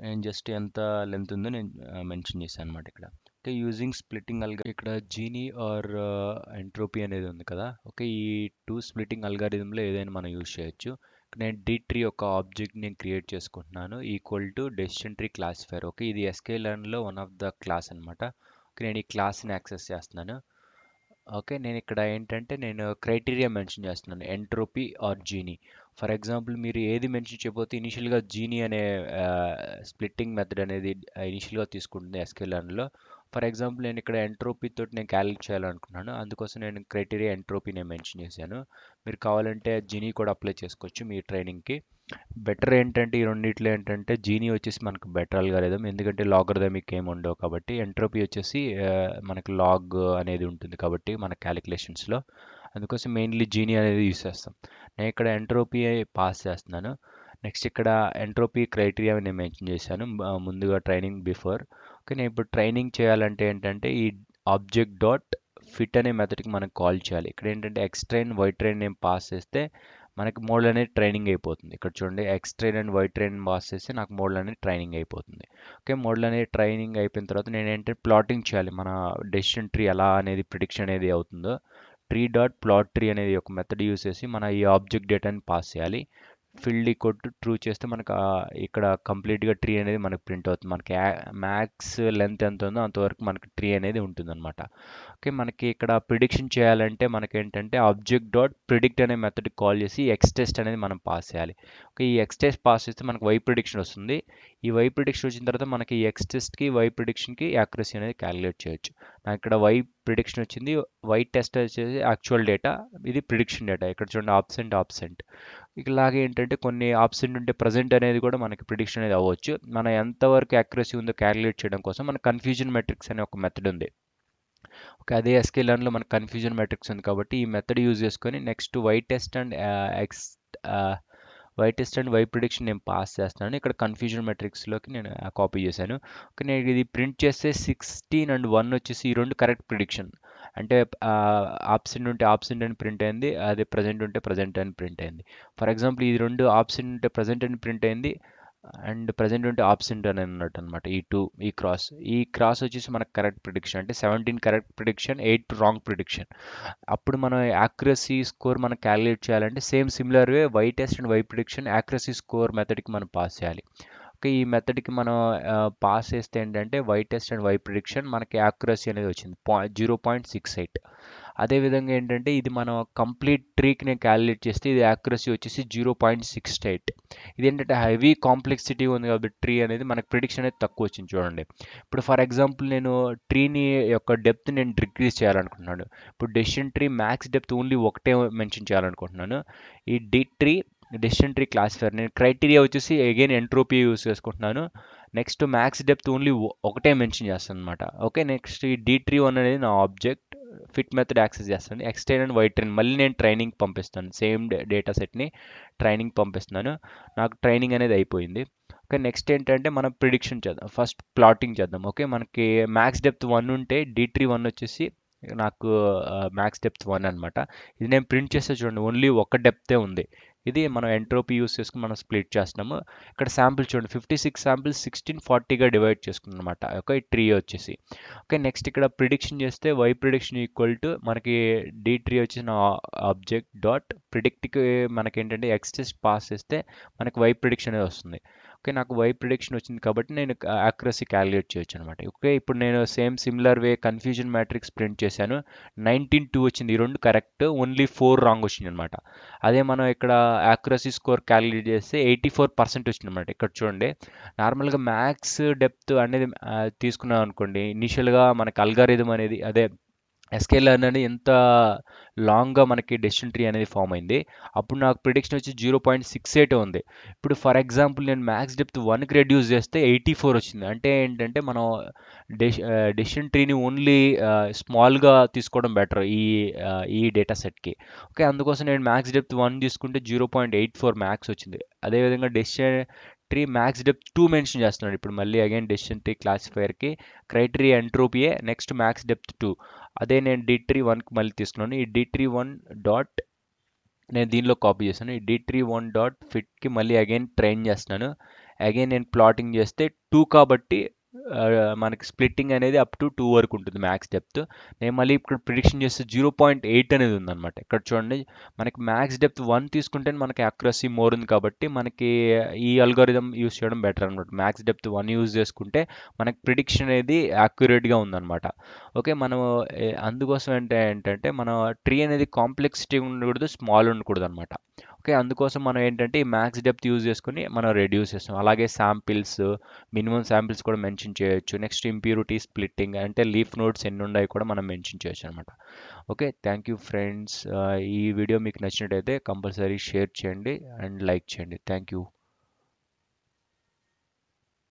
నేను జస్ట్ ఎంత లెంత్ ఉందో నేను మెన్షన్ చేశాను అనమాట ఇక్కడ. ఓకే, యూజింగ్ స్ప్లిట్టింగ్ ఇక్కడ జీనీ ఆర్ ఎంట్రోపీ అనేది ఉంది కదా. ఓకే, ఈ 2 స్ప్లిట్టింగ్ అల్గారిథంలో ఏదైనా మనం యూజ్ చేయొచ్చు. నేను D3 యొక్క ఆబ్జెక్ట్ నేను క్రియేట్ చేసుకుంటున్నాను equal to decision tree classifier. Okay, ఇది ఎస్కే లర్న్లో వన్ ఆఫ్ ద క్లాస్ అనమాట. ఓకే, నేను ఈ క్లాస్ని యాక్సెస్ చేస్తున్నాను. ఓకే, నేను ఇక్కడ ఏంటంటే నేను క్రైటీరియా మెన్షన్ చేస్తున్నాను, entropy or Gini. For example మీరు ఏది మెన్షన్ చేయకపోతే ఇనిషియల్గా జీనీ అనే స్ప్లిట్టింగ్ మెథడ్ అనేది ఇనిషియల్గా తీసుకుంటుంది ఎస్కే లర్న్లో. ఫర్ ఎగ్జాంపుల్ నేను ఇక్కడ ఎంట్రోపీ తోటి నేను క్యాలిక్యులేట్ చేయాలనుకున్నాను, అందుకోసం నేను క్రైటీరియా ఎంట్రోపీ నేను మెన్షన్ చేశాను. మీరు కావాలంటే జీనీ కూడా అప్లై చేసుకోవచ్చు మీ ట్రైనింగ్కి. బెటర్ ఏంటంటే ఈ రెండిట్లో ఏంటంటే జీనీ వచ్చేసి మనకు బెటర్ అల్గారిథం, ఎందుకంటే లాగరిథమిక్ ఏమి ఉండవు కాబట్టి. ఎంట్రోపీ వచ్చేసి మనకి లాగ్ అనేది ఉంటుంది కాబట్టి మన క్యాలిక్యులేషన్స్లో, అందుకోసం మెయిన్లీ జీనీ అనేది యూస్ చేస్తాం. నేను ఇక్కడ ఎంట్రోపీ పాస్ చేస్తున్నాను. నెక్స్ట్ ఇక్కడ ఎంట్రోపీ క్రైటీరియా నేను మెన్షన్ చేశాను ముందుగా ట్రైనింగ్ బిఫోర్. ఓకే, నేను ఇప్పుడు ట్రైనింగ్ చేయాలంటే ఏంటంటే ఈ ఆబ్జెక్ట్ డాట్ ఫిట్ అనే మెథడ్కి మనం కాల్ చేయాలి. ఇక్కడ ఏంటంటే ఎక్స్ ట్రైన్ వై ట్రైన్ నేను పాస్ చేస్తే మనకి మోడల్ అనేది ట్రైనింగ్ అయిపోతుంది. ఇక్కడ చూడండి X train and Y train pass చేస్తే నాకు మోడల్ అనేది ట్రైనింగ్ అయిపోతుంది. ఓకే, మోడల్ అనేది ట్రైనింగ్ అయిపోయిన తర్వాత నేను ఏంటంటే ప్లాటింగ్ చేయాలి. మన డెసిషన్ ట్రీ ఎలా అనేది ప్రిడిక్షన్ అనేది అవుతుందో ట్రీ డాట్ ప్లాట్ ట్రీ అనేది ఒక మెథడ్ యూస్ చేసి మన ఈ ఆబ్జెక్ట్ డేటాని పాస్ చేయాలి. ఫీల్డ్ ఈక్వల్ టు ట్రూ చేస్తే మనకు ఇక్కడ కంప్లీట్గా ట్రీ అనేది మనకు ప్రింట్ అవుతుంది. మనకి మ్యాక్స్ లెంత్ ఎంత ఉందో అంతవరకు మనకి ట్రీ అనేది ఉంటుందన్నమాట. ఓకే, మనకి ఇక్కడ ప్రిడిక్షన్ చేయాలంటే మనకి ఏంటంటే ఆబ్జెక్ట్ డాట్ ప్రిడిక్ట్ అనే మెథడ్ కాల్ చేసి ఎక్స్ టెస్ట్ అనేది మనం పాస్ చేయాలి. ఓకే, ఈ ఎక్స్ టెస్ట్ పాస్ చేస్తే మనకు వై ప్రిడిక్షన్ వస్తుంది. ఈ వై ప్రిడిక్షన్ వచ్చిన తర్వాత మనకి ఎక్స్ టెస్ట్కి వై ప్రిడిక్షన్కి యాక్యురసీ అనేది క్యాలిక్యులేట్ చేయొచ్చు. నాకు ఇక్కడ వై ప్రిడిక్షన్ వచ్చింది, వై టెస్ట్ వచ్చేసి యాక్చువల్ డేటా, ఇది ప్రిడిక్షన్ డేటా. ఇక్కడ చూడండి ఆబ్సెంట్. ఇలాగే ఏంటంటే కొన్ని ఆబ్సెంట్ ఉంటే ప్రజెంట్ అనేది కూడా మనకి ప్రిడిక్షన్ అనేది అవ్వచ్చు. మనం ఎంతవరకు యాక్యురసీ ఉందో క్యాలిక్యులేట్ చేయడం కోసం మన కన్ఫ్యూజన్ మెట్రిక్స్ అనే ఒక మెథడ్ ఉంది. ఓకే, అదే ఎస్కేలర్న్లో మనకు కన్ఫ్యూజన్ మెట్రిక్స్ ఉంది కాబట్టి ఈ మెథడ్ యూజ్ చేసుకొని next Y test and Y prediction నేను పాస్ చేస్తున్నాను. ఇక్కడ కన్ఫ్యూజన్ మెట్రిక్స్లోకి నేను కాపీ చేశాను. ఓకే, నేను ఇది ప్రింట్ చేస్తే 16 అండ్ 1 వచ్చేసి ఈ రెండు కరెక్ట్ ప్రిడిక్షన్. అంటే ఆబ్సెంట్ ఉంటే ఆబ్సెంట్ అని ప్రింట్ అయింది, అదే ప్రజెంట్ ఉంటే ప్రజెంట్ అని ప్రింట్ అయింది. ఫర్ ఎగ్జాంపుల్ ఈ రెండు ఆబ్సెంట్ ఉంటే ప్రజెంట్ అని ప్రింట్ అయింది అండ్ ప్రజెంట్ ఉంటే ఆబ్సెంట్ అని అన్నట్టు అనమాట. ఈ క్రాస్ వచ్చేసి మనకు కరెక్ట్ ప్రిడిక్షన్. అంటే 17 కరెక్ట్ ప్రిడిక్షన్, 8 రాంగ్ ప్రిడిక్షన్. అప్పుడు మనం యాక్యురసీ స్కోర్ మనం క్యాలిక్యులేట్ చేయాలంటే similar way Y test and Y prediction accuracy score మెథడ్కి మనం పాస్ చేయాలి. ఓకే, ఈ మెథడ్కి మనం పాస్ చేస్తే ఏంటంటే Y test and Y prediction మనకి యాక్యురసీ అనేది వచ్చింది 0.68. అదేవిధంగా ఏంటంటే ఇది మనం కంప్లీట్ ట్రీకి నేను క్యాలిక్యులేట్ చేస్తే ఇది యాక్యురసీ వచ్చేసి 0.68. ఇది ఏంటంటే హెవీ కాంప్లెక్సిటీ ఉంది కాబట్టి ట్రీ అనేది మనకి ప్రిడిక్షన్ అనేది తక్కువ వచ్చింది. చూడండి, ఇప్పుడు ఫర్ ఎగ్జాంపుల్ నేను ట్రీని యొక్క డెప్త్ నేను డిక్రీజ్ చేయాలనుకుంటున్నాను. ఇప్పుడు decision tree max depth only ఒకటే మెన్షన్ చేయాలనుకుంటున్నాను. ఈ డెసిషన్ ట్రీ క్లాసిఫైర్ నేను క్రైటీరియా వచ్చేసి అగైన్ ఎంట్రోపీ యూస్ చేసుకుంటున్నాను. నెక్స్ట్ మ్యాక్స్ డెప్త్ ఓన్లీ ఒకటే మెన్షన్ చేస్తాను అనమాట. ఓకే, నెక్స్ట్ ఈ D31 అనేది నా ఆబ్జెక్ట్ ఫిట్ మెథడ్ యాక్సెస్ చేస్తాను. ఎక్స్టైన్ అండ్ వై ట్రైన్ మళ్ళీ నేను ట్రైనింగ్ పంపిస్తాను. సేమ్ డేటా సెట్ని ట్రైనింగ్ పంపిస్తున్నాను. నాకు ట్రైనింగ్ అనేది అయిపోయింది. ఓకే, నెక్స్ట్ ఏంటంటే మనం ప్రిడిక్షన్ చేద్దాం. ఫస్ట్ ప్లాటింగ్ చేద్దాం. ఓకే, మనకి మ్యాక్స్ డెప్త్ 1 ఉంటే D31 వచ్చేసి నాకు మ్యాక్స్ డెప్త్ 1 అనమాట. ఇది నేను ప్రింట్ చేస్తే చూడండి ఓన్లీ ఒక డెప్తే ఉంది. ఇది మనం ఎంట్రోపీ యూస్ చేసుకుని మనం స్ప్లిట్ చేస్తున్నాము. ఇక్కడ శాంపిల్ చూడండి 56 శాంపిల్స్ 1640గా డివైడ్ చేసుకున్నాం అనమాట. ఓకే, ఈ ట్రీ వచ్చేసి. ఓకే, నెక్స్ట్ ఇక్కడ ప్రిడిక్షన్ చేస్తే వై ప్రిడిక్షన్ ఈక్వల్ టు మనకి D3 వచ్చిన ఆబ్జెక్ట్ డాట్ ప్రిడిక్ట్కి మనకి ఏంటంటే ఎక్స్ టెస్ట్ పాస్ చేస్తే మనకి వై ప్రిడిక్షన్ అనేది వస్తుంది. ఓకే, నాకు వై ప్రిడిక్షన్ వచ్చింది కాబట్టి నేను యాక్యురసీ క్యాలిక్యులేట్ చేయొచ్చు అనమాట. ఓకే, ఇప్పుడు నేను similar way confusion matrix print చేశాను. 19.2 వచ్చింది, ఈ రెండు కరెక్ట్, ఓన్లీ 4 రాంగ్ వచ్చింది అనమాట. అదే మనం ఇక్కడ యాక్యురసీ స్కోర్ క్యాలిక్యులేట్ చేస్తే 84% వచ్చింది అనమాట. ఇక్కడ చూడండి నార్మల్గా మ్యాక్స్ డెప్త్ అనేది తీసుకున్నాం అనుకోండి, ఇనిషియల్గా మనకి అల్గారిథం అనేది అదే ఎస్కేలర్న్ అనేది ఎంత లాంగ్గా మనకి డెసిషన్ ట్రీ అనేది ఫామ్ అయింది. అప్పుడు నాకు ప్రిడిక్షన్ వచ్చి 0.68 ఉంది. ఇప్పుడు ఫర్ ఎగ్జాంపుల్ నేను మ్యాక్స్ డెప్త్ 1కి రెడ్యూస్ చేస్తే 84 వచ్చింది. అంటే ఏంటంటే మనం డెసిషన్ ట్రీని ఓన్లీ స్మాల్గా తీసుకోవడం బెటర్ ఈ డేటా సెట్కి. ఓకే, అందుకోసం నేను మ్యాక్స్ డెప్త్ 1 తీసుకుంటే 0.84 మ్యాక్స్ వచ్చింది. అదేవిధంగా decision tree max depth 2 mention చేస్తున్నాడు. ఇప్పుడు మళ్ళీ అగైన్ డెసిషన్ ట్రీ క్లాసిఫైర్కి క్రైటీరియా ఎంట్రోపీయే, నెక్స్ట్ మ్యాక్స్ డెప్త్ 2. అదే నేను D31కి మళ్ళీ తీసుకున్నాను. ఈ D31 డాట్ నేను దీనిలో కాపీ చేశాను. ఈ D31 డాట్ ఫిట్కి మళ్ళీ అగైన్ ట్రైన్ చేస్తున్నాను. అగైన్ నేను ప్లాటింగ్ చేస్తే 2 కాబట్టి మనకి స్ప్లిట్టింగ్ అనేది అప్ టు 2 వరకు ఉంటుంది మ్యాక్స్ డెప్త్. నేను మళ్ళీ ఇక్కడ ప్రిడిక్షన్ చేస్తే 0.8 అనేది ఉందన్నమాట. ఇక్కడ చూడండి మనకి మ్యాక్స్ డెప్త్ 1 తీసుకుంటే మనకి యాక్యురసీ మోర్ ఉంది కాబట్టి మనకి ఈ అల్గోరిథం యూస్ చేయడం బెటర్ అనమాట. మ్యాక్స్ డెప్త్ 1 యూజ్ చేసుకుంటే మనకి ప్రిడిక్షన్ అనేది యాక్యురేట్గా ఉందన్నమాట. ఓకే, మనం అందుకోసం ఏంటంటే మన ట్రీ అనేది కాంప్లెక్సిటీ ఉండకూడదు, స్మాల్ ఉండకూడదు అనమాట. ఓకే, అందుకోసం మనం ఏంటంటే ఈ మ్యాక్స్ డెప్త్ యూజ్ చేసుకుని మనం రెడ్యూస్ చేస్తాం. అలాగే శాంపిల్స్ మినిమం శాంపిల్స్ కూడా మెన్షన్ చేయొచ్చు. నెక్స్ట్ ఇంప్యూరిటీ స్ప్లిట్టింగ్ అంటే లీఫ్ నోడ్స్ ఎన్ని ఉన్నాయి కూడా మనం మెన్షన్ చేయొచ్చు అనమాట. Okay, thank you friends. ఈ వీడియో మీకు నచ్చినట్టయితే కంపల్సరీ షేర్ చేయండి అండ్ లైక్ చేయండి. Thank you.